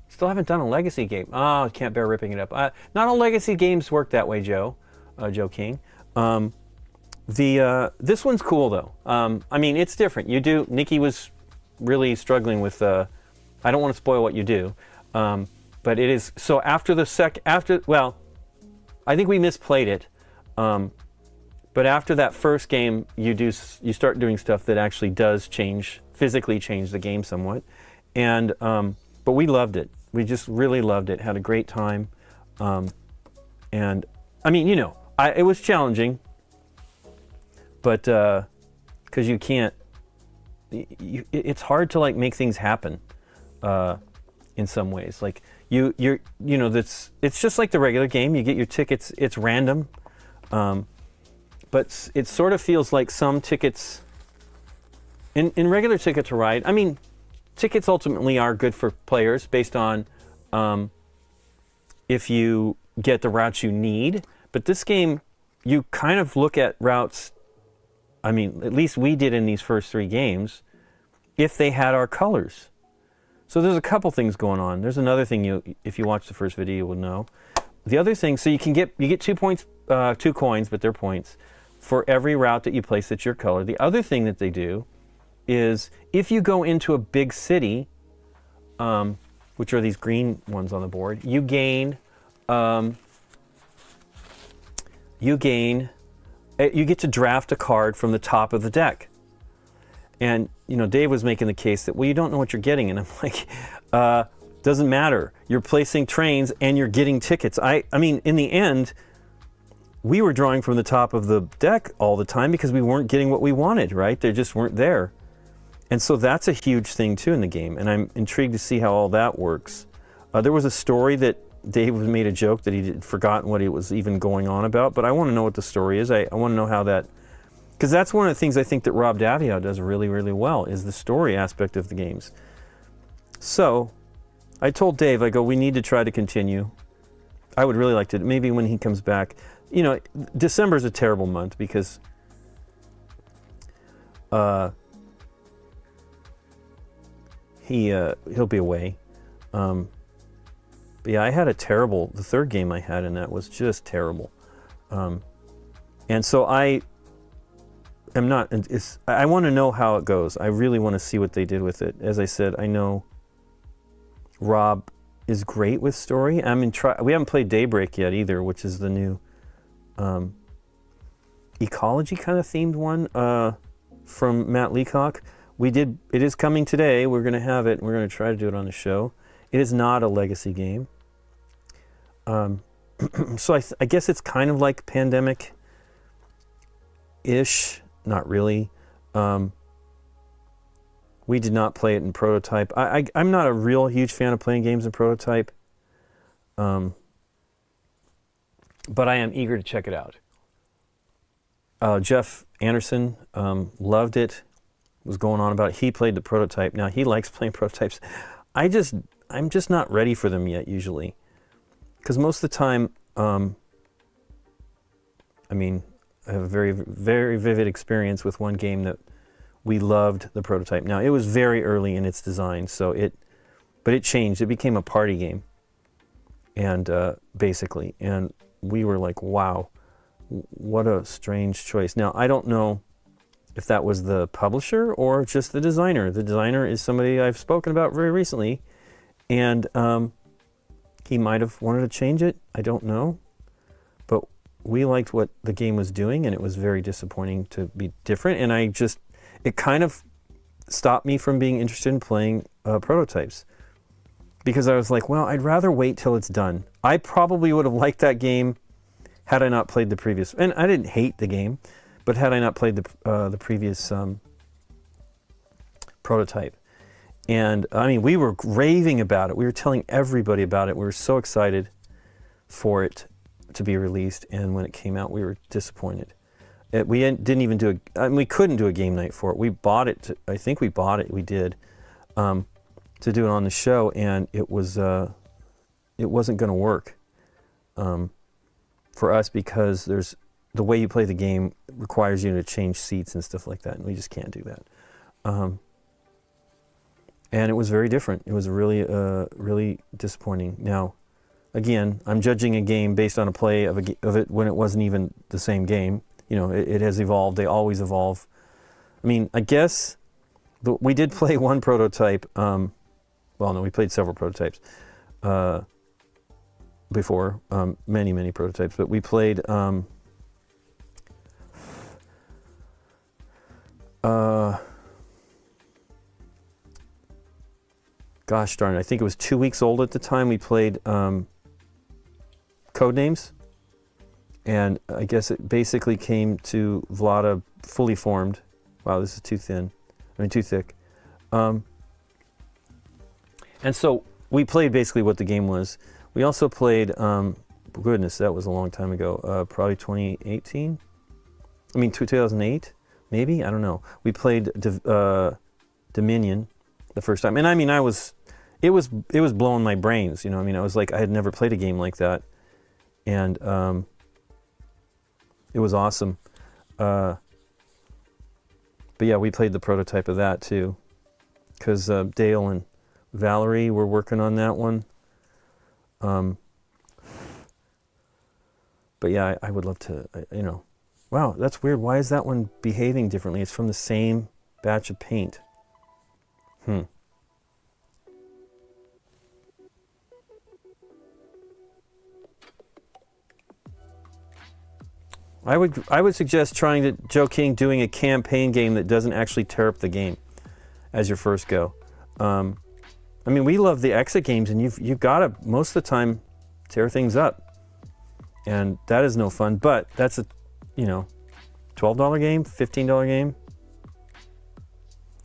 Speaker 1: still haven't done a legacy game. Oh, I can't bear ripping it up. Not all legacy games work that way, Joe King. This one's cool though. I mean, it's different. Nikki was really struggling with. I don't want to spoil what you do, but it is. So after well, I think we misplayed it. But after that first game, you start doing stuff that actually does physically change the game somewhat, and but we loved it. We just really loved it. Had a great time, and I mean, it was challenging, but because you can't, it's hard to like make things happen in some ways. Like it's just like the regular game. You get your tickets. It's random. But it sort of feels like some tickets, in regular Ticket to Ride, I mean, tickets ultimately are good for players based on if you get the routes you need. But this game, you kind of look at routes, I mean, at least we did in these first 3 games, if they had our colors. So there's a couple things going on. There's another thing if you watch the first video, you will know. The other thing, so you get 2 points, 2 coins, but they're points, for every route that you place that's your color. The other thing that they do is if you go into a big city, which are these green ones on the board, you get to draft a card from the top of the deck. And Dave was making the case that, well, you don't know what you're getting, and I'm like, doesn't matter. You're placing trains and you're getting tickets. I mean, in the end, we were drawing from the top of the deck all the time because we weren't getting what we wanted, right? They just weren't there. And so that's a huge thing too in the game, and I'm intrigued to see how all that works. There was a story that Dave made a joke that he'd forgotten what it was even going on about, but I want to know what the story is. I want to know how that, because that's one of the things I think that Rob Daviau does really, really well, is the story aspect of the games. So I told Dave, I go, we need to try to continue. I would really like to, maybe when he comes back. December is a terrible month because he'll be away. But yeah, I had the 3rd game I had in that was just terrible. And so I want to know how it goes. I really want to see what they did with it. As I said, I know Rob is great with story. We haven't played Daybreak yet either, which is the new ecology kind of themed one from Matt Leacock. It is coming today. We're going to have it. We're going to try to do it on the show. It is not a legacy game. So I guess it's kind of like Pandemic-ish. Not really. We did not play it in prototype. I'm not a real huge fan of playing games in prototype. But I am eager to check it out. Jeff Anderson loved it, was going on about it. He played the prototype. Now, he likes playing prototypes. I'm just not ready for them yet, usually. Because most of the time, I have a very, very vivid experience with one game that we loved the prototype. Now, it was very early in its design, but it changed. It became a party game, and basically, and we were like, wow, what a strange choice. Now, I don't know if that was the publisher or just the designer. The designer is somebody I've spoken about very recently, and he might have wanted to change it. I don't know. But we liked what the game was doing, and it was very disappointing to be different, and it kind of stopped me from being interested in playing prototypes. Because I was like, well, I'd rather wait till it's done. I probably would have liked that game had I not played the previous, and I didn't hate the game, but had I not played the previous prototype. And we were raving about it. We were telling everybody about it. We were so excited for it to be released, and when it came out, we were disappointed. We didn't even we couldn't do a game night for it. We bought it. I think we bought it. We did. To do it on the show, and it wasn't going to work for us because the way you play the game requires you to change seats and stuff like that, and we just can't do that. And it was very different. It was really, really disappointing. Now, again, I'm judging a game based on a play of it when it wasn't even the same game. You know, it has evolved. They always evolve. I mean, I guess we did play one prototype. Well, no, we played several prototypes before, many prototypes. But we played. Gosh darn it, I think it was 2 weeks old at the time. We played Codenames, and I guess it basically came to Vlada fully formed. Wow, this is too thin. I mean, too thick. And so we played basically what the game was. We also played, goodness, that was a long time ago, probably 2018? I mean, 2008, maybe? I don't know. We played Dominion the first time. And I mean, it was blowing my brains, you know. I mean, I was like, I had never played a game like that, and it was awesome. But yeah, we played the prototype of that too, because Dale and Valerie were working on that one. But yeah, I would love to, you know. Wow, that's weird. Why is that one behaving differently? It's from the same batch of paint. I would suggest Joe King doing a campaign game that doesn't actually tear up the game as your first go. I mean, we love the exit games, and you've got to most of the time tear things up, and that is no fun. But that's a, you know, $12 game, $15 game,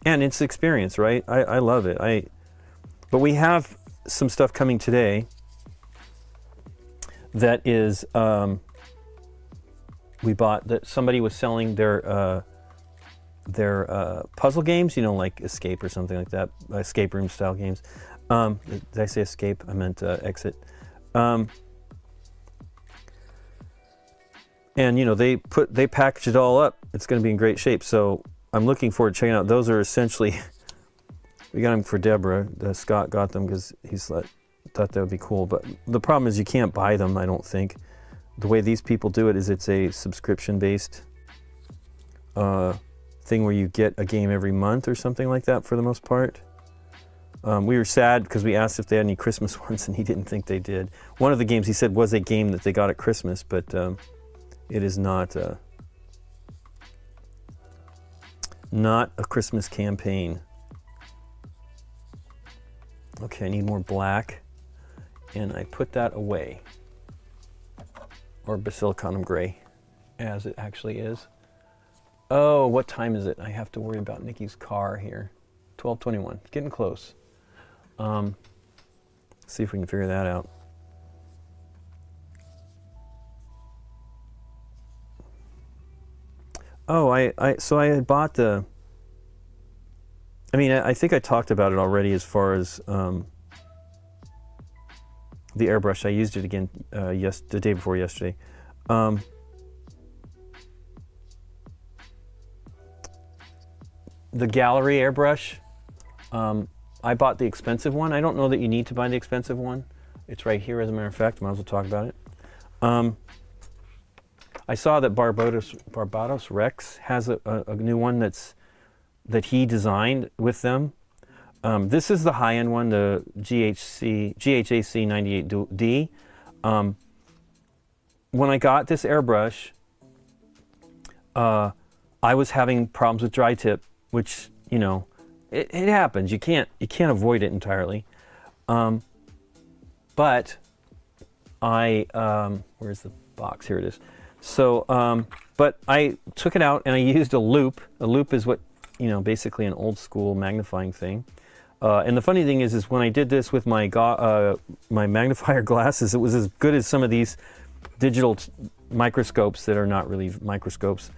Speaker 1: and it's experience, right? I love it. But we have some stuff coming today that is. We bought that somebody was selling their puzzle games, you know, like Escape or something like that, escape room style games. Did I say Escape? I meant Exit. And you know, they package it all up. It's going to be in great shape. So I'm looking forward to checking out. Those are essentially, we got them for Deborah. Scott got them because thought that would be cool. But the problem is you can't buy them, I don't think. The way these people do it is it's a subscription-based thing where you get a game every month or something like that for the most part. We were sad because we asked if they had any Christmas ones, and he didn't think they did. One of the games he said was a game that they got at Christmas, but it is not a Christmas campaign. Okay, I need more black, and I put that away. Or basilicanum gray, as it actually is. Oh, what time is it? I have to worry about Nikki's car here. 12:21, getting close. See if we can figure that out. Oh, so I had bought the. I mean, I think I talked about it already as far as the airbrush. I used it again the day before yesterday. The gallery airbrush, I bought the expensive one. I don't know that you need to buy the expensive one. It's right here, as a matter of fact. Might as well talk about it. I saw that Barbados Rex has a new one that he designed with them. This is the high-end one, the GHAC 98D. When I got this airbrush, I was having problems with dry tip, which, you know, it happens. You can't avoid it entirely. But where's the box? Here it is. So, but I took it out and I used a loupe. A loupe is what, you know, basically an old school magnifying thing. And the funny thing is when I did this with my magnifier glasses, it was as good as some of these digital microscopes that are not really microscopes.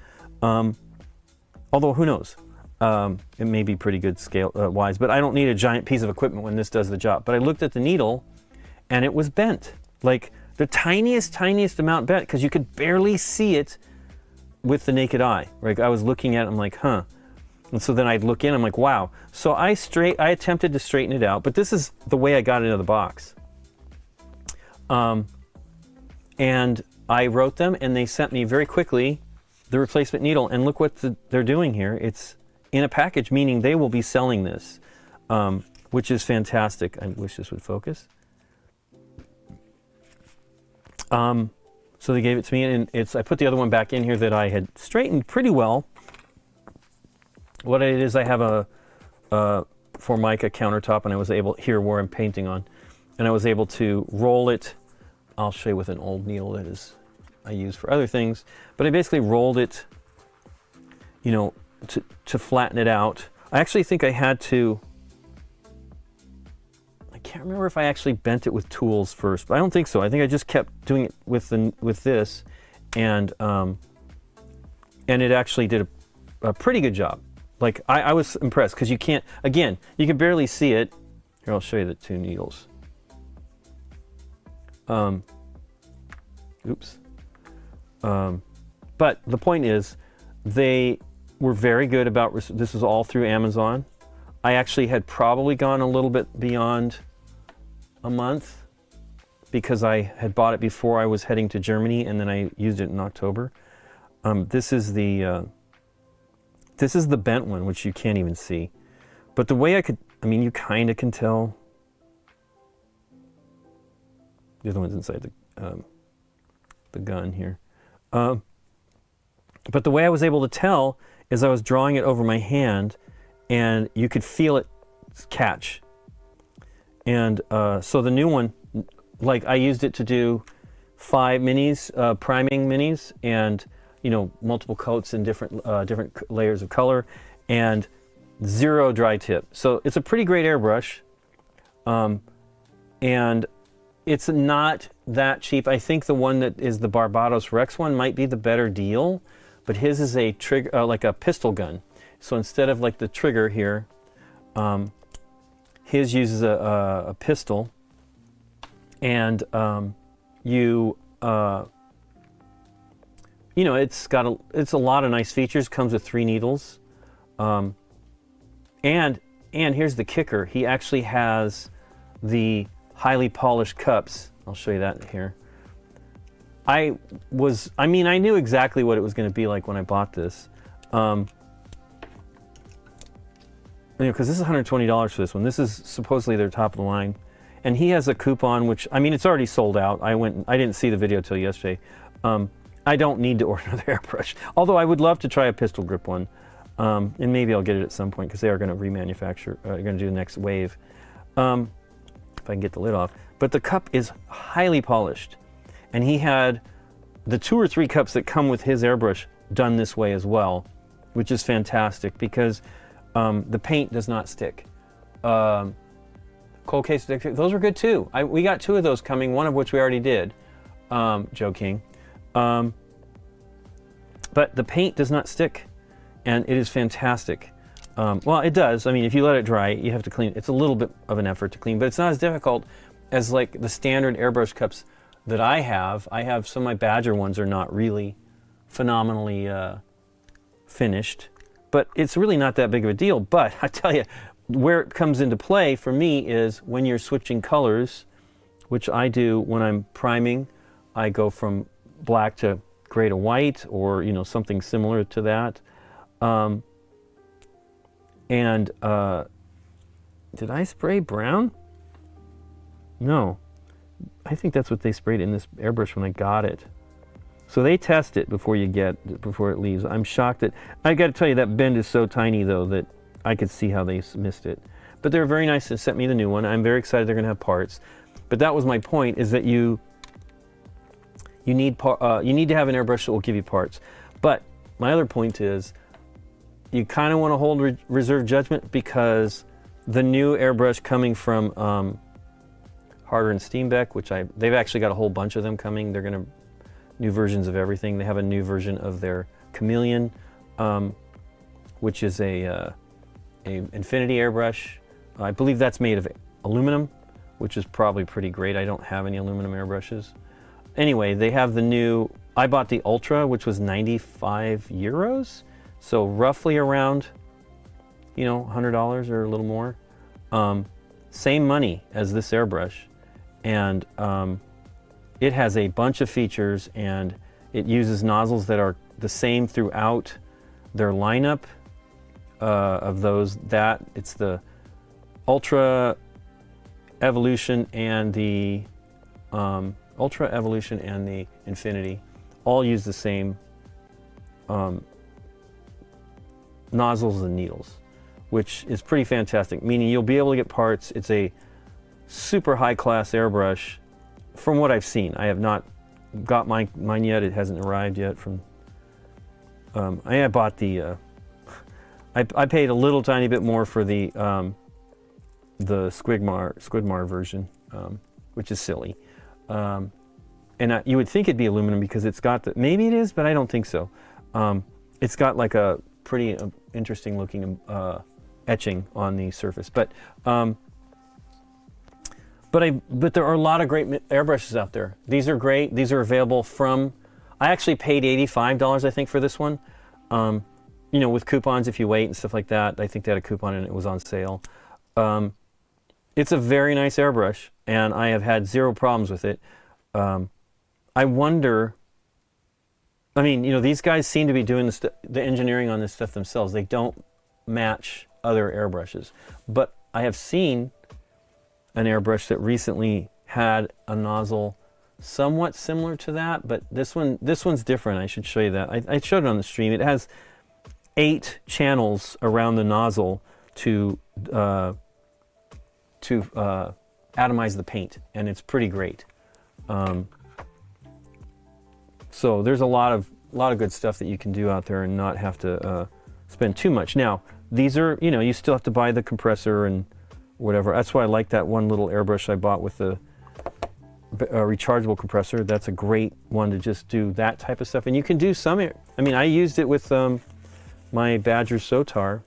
Speaker 1: Although, who knows? It may be pretty good scale wise, but I don't need a giant piece of equipment when this does the job. But I looked at the needle, and it was bent, like the tiniest amount bent, because you could barely see it with the naked eye. Like I was looking at it, I'm like, huh. And so then I'd look in, I'm like, wow. So I attempted to straighten it out, but this is the way I got it into the box. And I wrote them, and they sent me very quickly the replacement needle. And look what they're doing here. It's in a package, meaning they will be selling this, which is fantastic. I wish this would focus. So they gave it to me, and I put the other one back in here that I had straightened pretty well. What it is, I have a Formica countertop, and I was able, here where I'm painting on, and I was able to roll it. I'll show you with an old needle that I use for other things, but I basically rolled it, you know, to flatten it out. I actually think I had to, I can't remember if I actually bent it with tools first, but I don't think so. I think I just kept doing it with this, and it actually did a pretty good job. Like I was impressed, because you can't, again, you can barely see it. Here, I'll show you the two needles. Oops. But the point is, they were very good about, this is all through Amazon. I actually had probably gone a little bit beyond a month, because I had bought it before I was heading to Germany, and then I used it in October. This is the bent one, which you can't even see. But the way you kind of can tell. The other one's inside the gun here. But the way I was able to tell is I was drawing it over my hand, and you could feel it catch. And so the new one, like I used it to do 5 minis, priming minis, and multiple coats and different layers of color, and 0 dry tip. So it's a pretty great airbrush, and it's not that cheap. I think the one that is the Barbados Rex one might be the better deal, but his is a trigger, like a pistol gun. So instead of like the trigger here, his uses a pistol, and it's a lot of nice features. Comes with 3 needles, and here's the kicker. He actually has the highly polished cups. I'll show you that here. I knew exactly what it was going to be like when I bought this, because this is $120 for this one. This is supposedly their top of the line, and he has a coupon, which it's already sold out. I didn't see the video till yesterday. I don't need to order another airbrush, although I would love to try a pistol grip one, and maybe I'll get it at some point, because they are going to remanufacture. They're going to do the next wave, if I can get the lid off. But the cup is highly polished, and he had the 2 or 3 cups that come with his airbrush done this way as well, which is fantastic, because the paint does not stick. Cold case, those are good too. We got 2 of those coming, one of which we already did. Joking. But the paint does not stick, and it is fantastic. Well, it does. If you let it dry, you have to clean it. It's a little bit of an effort to clean, but it's not as difficult as like the standard airbrush cups that I have. Some of my Badger ones are not really phenomenally finished, but it's really not that big of a deal. But I tell you, where it comes into play for me is when you're switching colors, which I do when I'm priming. I go from black to gray to white, or something similar to that. Did I spray brown? No, I think that's what they sprayed in this airbrush when I got it. So they test it before it leaves. I'm shocked that, I got to tell you, that bend is so tiny though that I could see how they missed it. But they're very nice to sent me the new one. I'm very excited they're going to have parts. But that was my point, is that you need to have an airbrush that will give you parts. But my other point is, you kind of want to hold reserve judgment, because the new airbrush coming from Harder and Steenbeck, which they've actually got a whole bunch of them coming. They're going to new versions of everything. They have a new version of their Chameleon, which is a infinity airbrush. I believe that's made of aluminum, which is probably pretty great. I don't have any aluminum airbrushes. Anyway, they have the new I bought the Ultra, which was 95 euros. So roughly around, you know, $100 or a little more. Same money as this airbrush. And it has a bunch of features, and it uses nozzles that are the same throughout their lineup of those. That it's the Ultra Evolution and the Ultra Evolution and the Infinity all use the same nozzles and needles, which is pretty fantastic, meaning you'll be able to get parts. It's a super high-class airbrush from what I've seen. I have not got mine yet. It hasn't arrived yet from I bought the I paid a little tiny bit more for the Squidmar version, which is silly. And you would think it'd be aluminum because it's got the, maybe it is, but I don't think so. It's got like a pretty interesting looking etching on the surface. But there are a lot of great airbrushes out there. These are great. These are available from, I actually paid $85, I think, for this one. You know, with coupons if you wait and stuff like that. I think they had a coupon and it was on sale. It's a very nice airbrush, and I have had zero problems with it. I wonder, I mean, you know, these guys seem to be doing the engineering on this stuff themselves. They don't match other airbrushes. But I have seen an airbrush that recently had a nozzle somewhat similar to that, but this one's different. I should show you that. I showed it on the stream. It has 8 channels around the nozzle to atomize the paint, and it's pretty great. So there's a lot of good stuff that you can do out there and not have to spend too much. Now, these are, you know, you still have to buy the compressor and whatever. That's why I like that one little airbrush I bought with the rechargeable compressor. That's a great one to just do that type of stuff. And you can do some, I mean, I used it with my Badger Sotar,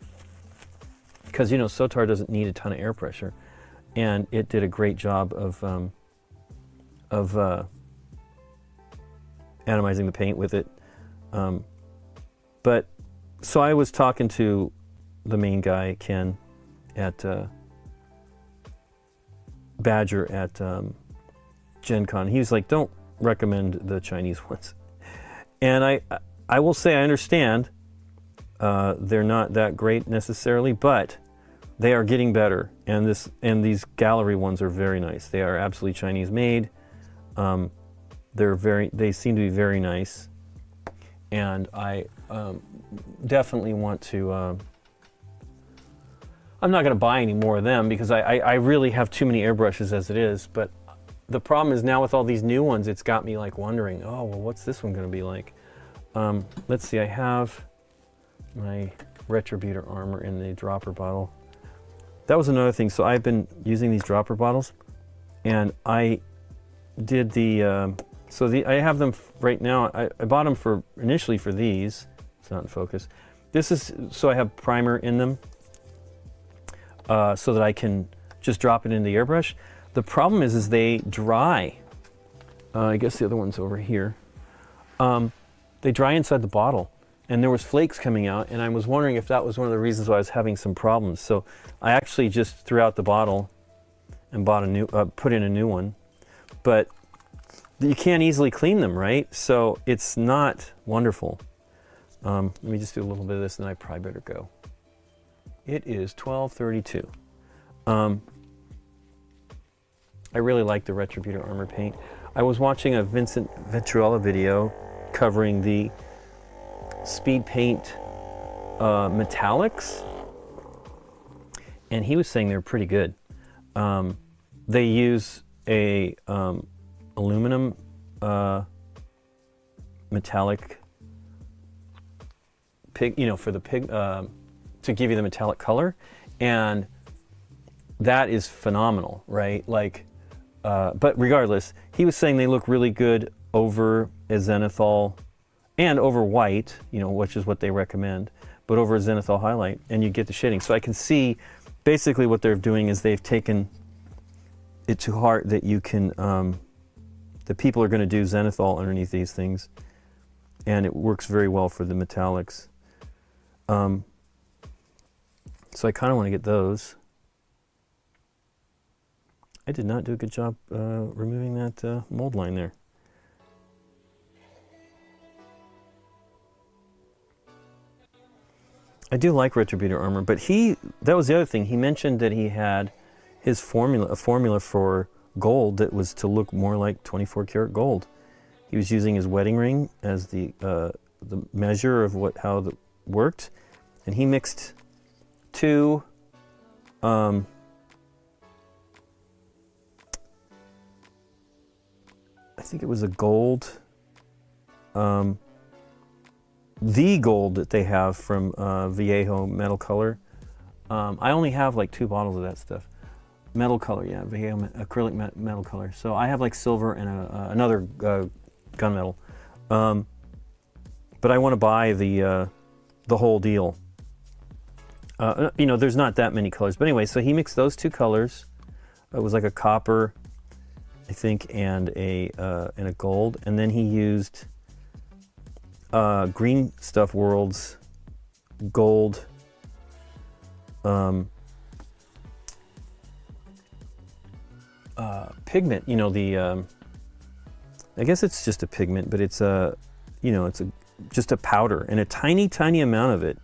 Speaker 1: because, you know, Sotar doesn't need a ton of air pressure, and it did a great job of atomizing the paint with it. But so I was talking to the main guy, Ken, at Badger at Gen Con. He was like, don't recommend the Chinese ones. And I will say I understand. They're not that great necessarily, but they are getting better. And these gallery ones are very nice. They are absolutely Chinese made. They seem to be very nice. And I definitely want to, I'm not going to buy any more of them because I really have too many airbrushes as it is. But the problem is now with all these new ones, it's got me like wondering, oh, well, what's this one going to be like? Let's see, I have my Retributor armor in the dropper bottle. That was another thing. So I've been using these dropper bottles, and I did the, I have them right now. I bought them initially for these. It's not in focus. This is, so I have primer in them so that I can just drop it in the airbrush. The problem is they dry. I guess the other one's over here. They dry inside the bottle, and there was flakes coming out, and I was wondering if that was one of the reasons why I was having some problems. So I actually just threw out the bottle and bought a new, put in a new one. But you can't easily clean them, right? So it's not wonderful. Let me just do a little bit of this, and then I probably better go. It is 12:32. I really like the Retributor armor paint. I was watching a Vincent Venturella video covering the speed paint metallics, and he was saying they're pretty good. They use a aluminum metallic pig, you know, for the pig to give you the metallic color, and that is phenomenal, right? Like, but regardless, he was saying they look really good over a zenithal and over white, you know, which is what they recommend, but over a zenithal highlight, and you get the shading. So I can see basically what they're doing is they've taken it to heart that you can, that people are going to do zenithal underneath these things, and it works very well for the metallics. So I kind of want to get those. I did not do a good job removing that mold line there. I do like Retributor armor, but that was the other thing. He mentioned that he had a formula for gold that was to look more like 24 karat gold. He was using his wedding ring as the measure of how it worked, and he mixed two I think it was a gold, the gold that they have from Vallejo Metal Color. I only have like 2 bottles of that stuff. Metal Color, yeah, Vallejo acrylic metal color. So I have like silver and another gunmetal. But I want to buy the whole deal. You know, there's not that many colors. But anyway, so he mixed those 2 colors. It was like a copper, I think, and a gold. And then he used Green Stuff World's gold pigment. You know, the I guess it's just a pigment, but it's you know, it's just a powder and a tiny amount of it,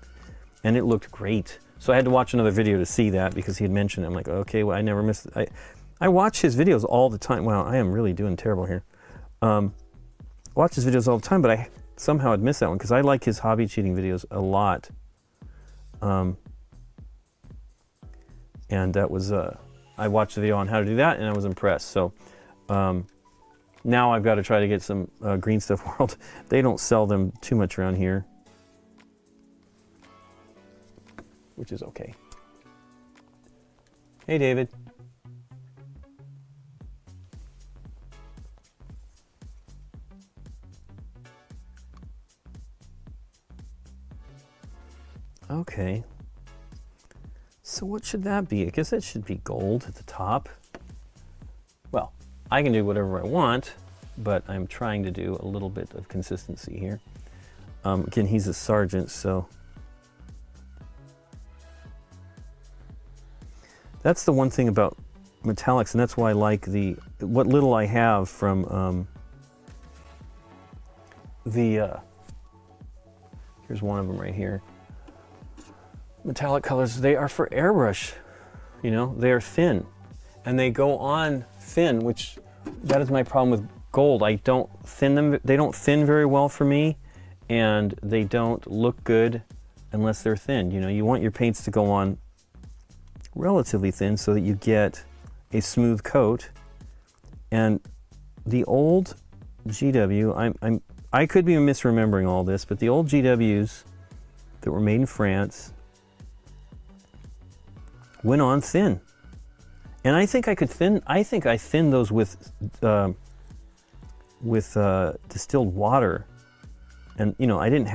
Speaker 1: and it looked great. So I had to watch another video to see that because he had mentioned it. I'm like, okay, well, I never missed it. I watch his videos all the time. Wow, I am really doing terrible here. Watch his videos all the time, but I somehow had missed that one because I like his hobby cheating videos a lot. And that was I watched the video on how to do that, and I was impressed. So now I've got to try to get some Green Stuff World. They don't sell them too much around here, which is okay. Hey, David. Okay. So what should that be? I guess that should be gold at the top. Well, I can do whatever I want, but I'm trying to do a little bit of consistency here. Again, he's a sergeant, so that's the one thing about metallics, and that's why I like what little I have from here's one of them right here. Metallic colors, they are for airbrush. You know, they are thin, and they go on thin, which that is my problem with gold. I don't thin them. They don't thin very well for me, and they don't look good unless they're thin. You know, you want your paints to go on relatively thin so that you get a smooth coat. And the old GW, I could be misremembering all this, but the old GWs that were made in France went on thin, and I think I thinned those with distilled water. And you know, I don't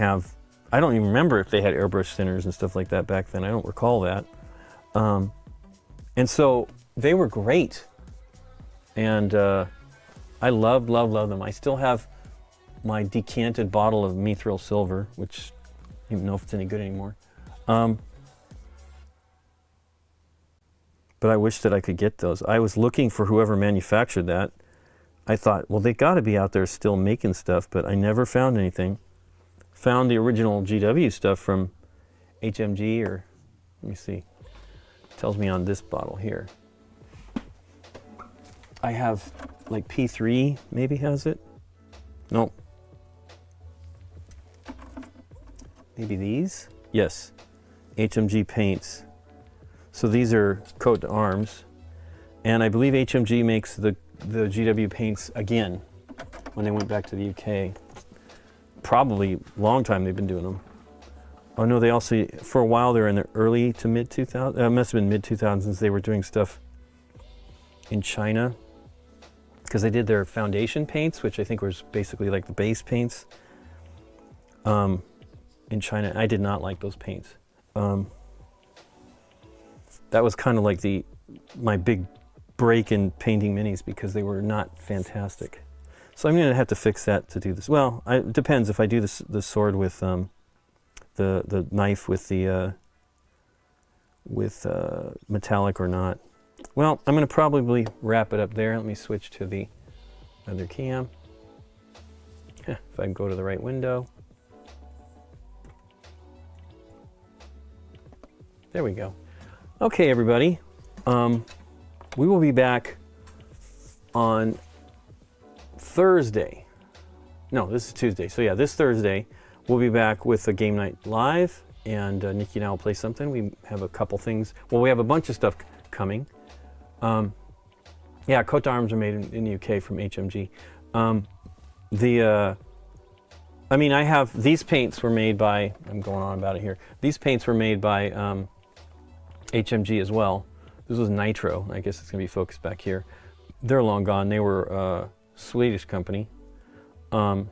Speaker 1: even remember if they had airbrush thinners and stuff like that back then. I don't recall that. And so they were great, and I love them. I still have my decanted bottle of Mithril Silver, which I don't even know if it's any good anymore. But I wish that I could get those. I was looking for whoever manufactured that. I thought, well, they got to be out there still making stuff, but I never found anything. Found the original GW stuff from HMG, or let me see. It tells me on this bottle here. I have like P3 maybe has it. Nope. Maybe these? Yes. HMG paints. So these are coat to arms, and I believe HMG makes the GW paints again when they went back to the UK. Probably long time they've been doing them. Oh no, they also, for a while there in the early to mid 2000s, must have been mid 2000s, they were doing stuff in China because they did their foundation paints, which I think was basically like the base paints in China. I did not like those paints. That was kind of like my big break in painting minis because they were not fantastic. So I'm going to have to fix that to do this. Well, it depends if I do the sword with the knife with the metallic or not. Well, I'm going to probably wrap it up there. Let me switch to the other cam. If I can go to the right window. There we go. Okay, everybody. We will be back on Thursday. No, this is Tuesday. So yeah, this Thursday we'll be back with a Game Night Live, and Nikki and I will play something. We have a couple things. Well, we have a bunch of stuff coming. Yeah, coat arms are made in the UK from HMG. I mean, I have these paints were made by. I'm going on about it here. These paints were made by HMG as well. This was Nitro. I guess it's gonna be focused back here. They're long gone. They were a Swedish company. And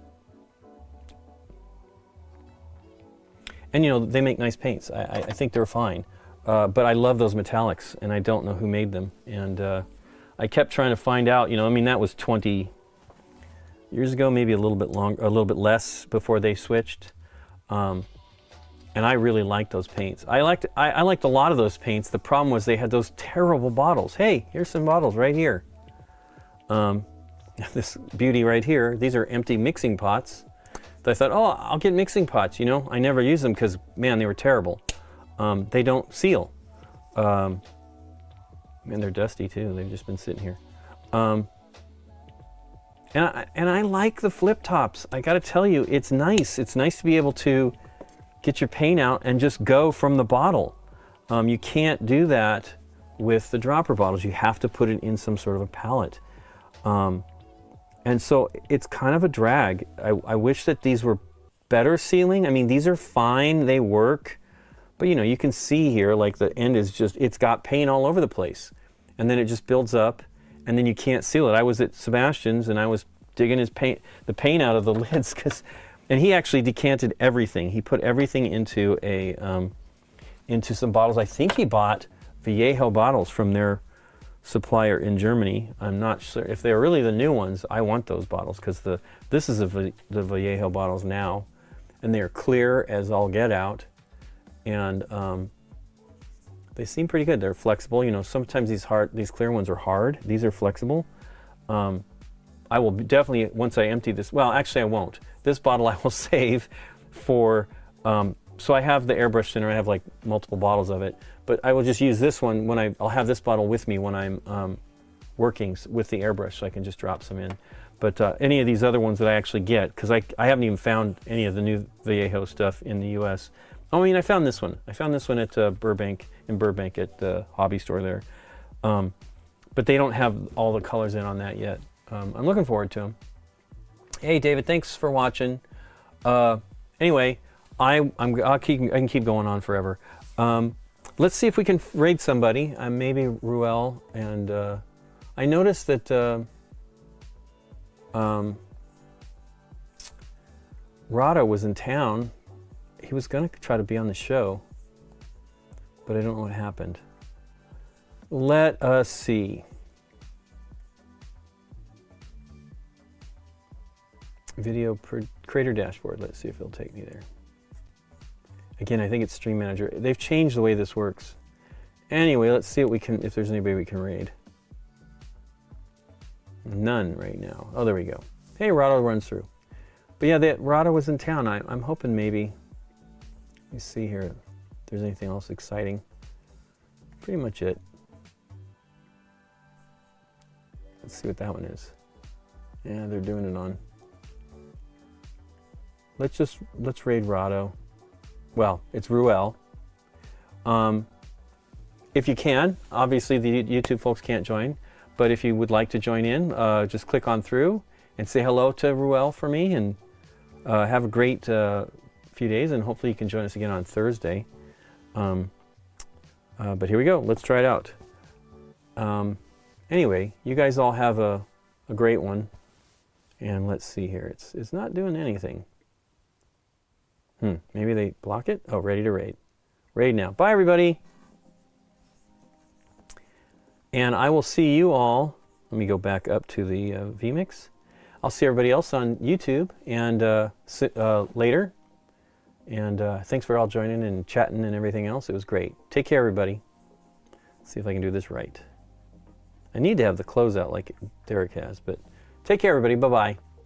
Speaker 1: you know, they make nice paints. I think they're fine. But I love those metallics, and I don't know who made them. And I kept trying to find out, you know, I mean, that was 20 years ago, maybe a little bit longer, a little bit less before they switched. And I really liked those paints. I liked a lot of those paints. The problem was they had those terrible bottles. Hey, here's some bottles right here. This beauty right here. These are empty mixing pots. So I thought, oh, I'll get mixing pots. You know, I never use them because, man, they were terrible. They don't seal. And they're dusty too. They've just been sitting here. And I like the flip tops. I got to tell you, it's nice. It's nice to be able to get your paint out and just go from the bottle. You can't do that with the dropper bottles. You have to put it in some sort of a palette. And so it's kind of a drag. I wish that these were better sealing. I mean, these are fine, they work. But you know, you can see here, like the end is just, it's got paint all over the place. And then it just builds up, and then you can't seal it. I was at Sebastian's and I was digging the paint out of the lids, and he actually decanted everything. He put everything into into some bottles. I think he bought Vallejo bottles from their supplier in Germany. I'm not sure if they're really the new ones. I want those bottles because this is the Vallejo bottles now, and they're clear as all get out, and they seem pretty good. They're flexible. You know, sometimes these clear ones are hard. These are flexible. I will definitely, once I empty this, well, actually I won't. This bottle I will save for, so I have the airbrush thinner. I have like multiple bottles of it, but I will just use this one when I'll have this bottle with me when I'm working with the airbrush, so I can just drop some in. But any of these other ones that I actually get, because I haven't even found any of the new Vallejo stuff in the US. I mean, I found this one. I found this one at Burbank at the hobby store there. But they don't have all the colors in on that yet. I'm looking forward to them. Hey, David, thanks for watching. Anyway, I can keep going on forever. Let's see if we can raid somebody. Maybe Ruel, and I noticed that Rado was in town. He was going to try to be on the show, but I don't know what happened. Let us see. Video creator dashboard. Let's see if it'll take me there. Again, I think it's Stream Manager. They've changed the way this works. Anyway, let's see what we can, if there's anybody we can raid. None right now. Oh, there we go. Hey, Rado runs through. But yeah, Rado was in town. I'm hoping maybe. Let me see here if there's anything else exciting. Pretty much it. Let's see what that one is. Yeah, they're doing it on. Let's raid Rado. Well, it's Ruel. If you can, obviously the YouTube folks can't join, but if you would like to join in, just click on through and say hello to Ruel for me, and have a great few days, and hopefully you can join us again on Thursday. But here we go. Let's try it out. Anyway, you guys all have a great one, and let's see here. It's not doing anything. Maybe they block it? Oh, ready to raid. Raid now. Bye, everybody. And I will see you all. Let me go back up to the vMix. I'll see everybody else on YouTube and later. And thanks for all joining and chatting and everything else. It was great. Take care, everybody. Let's see if I can do this right. I need to have the closeout like Derek has, but take care, everybody. Bye-bye.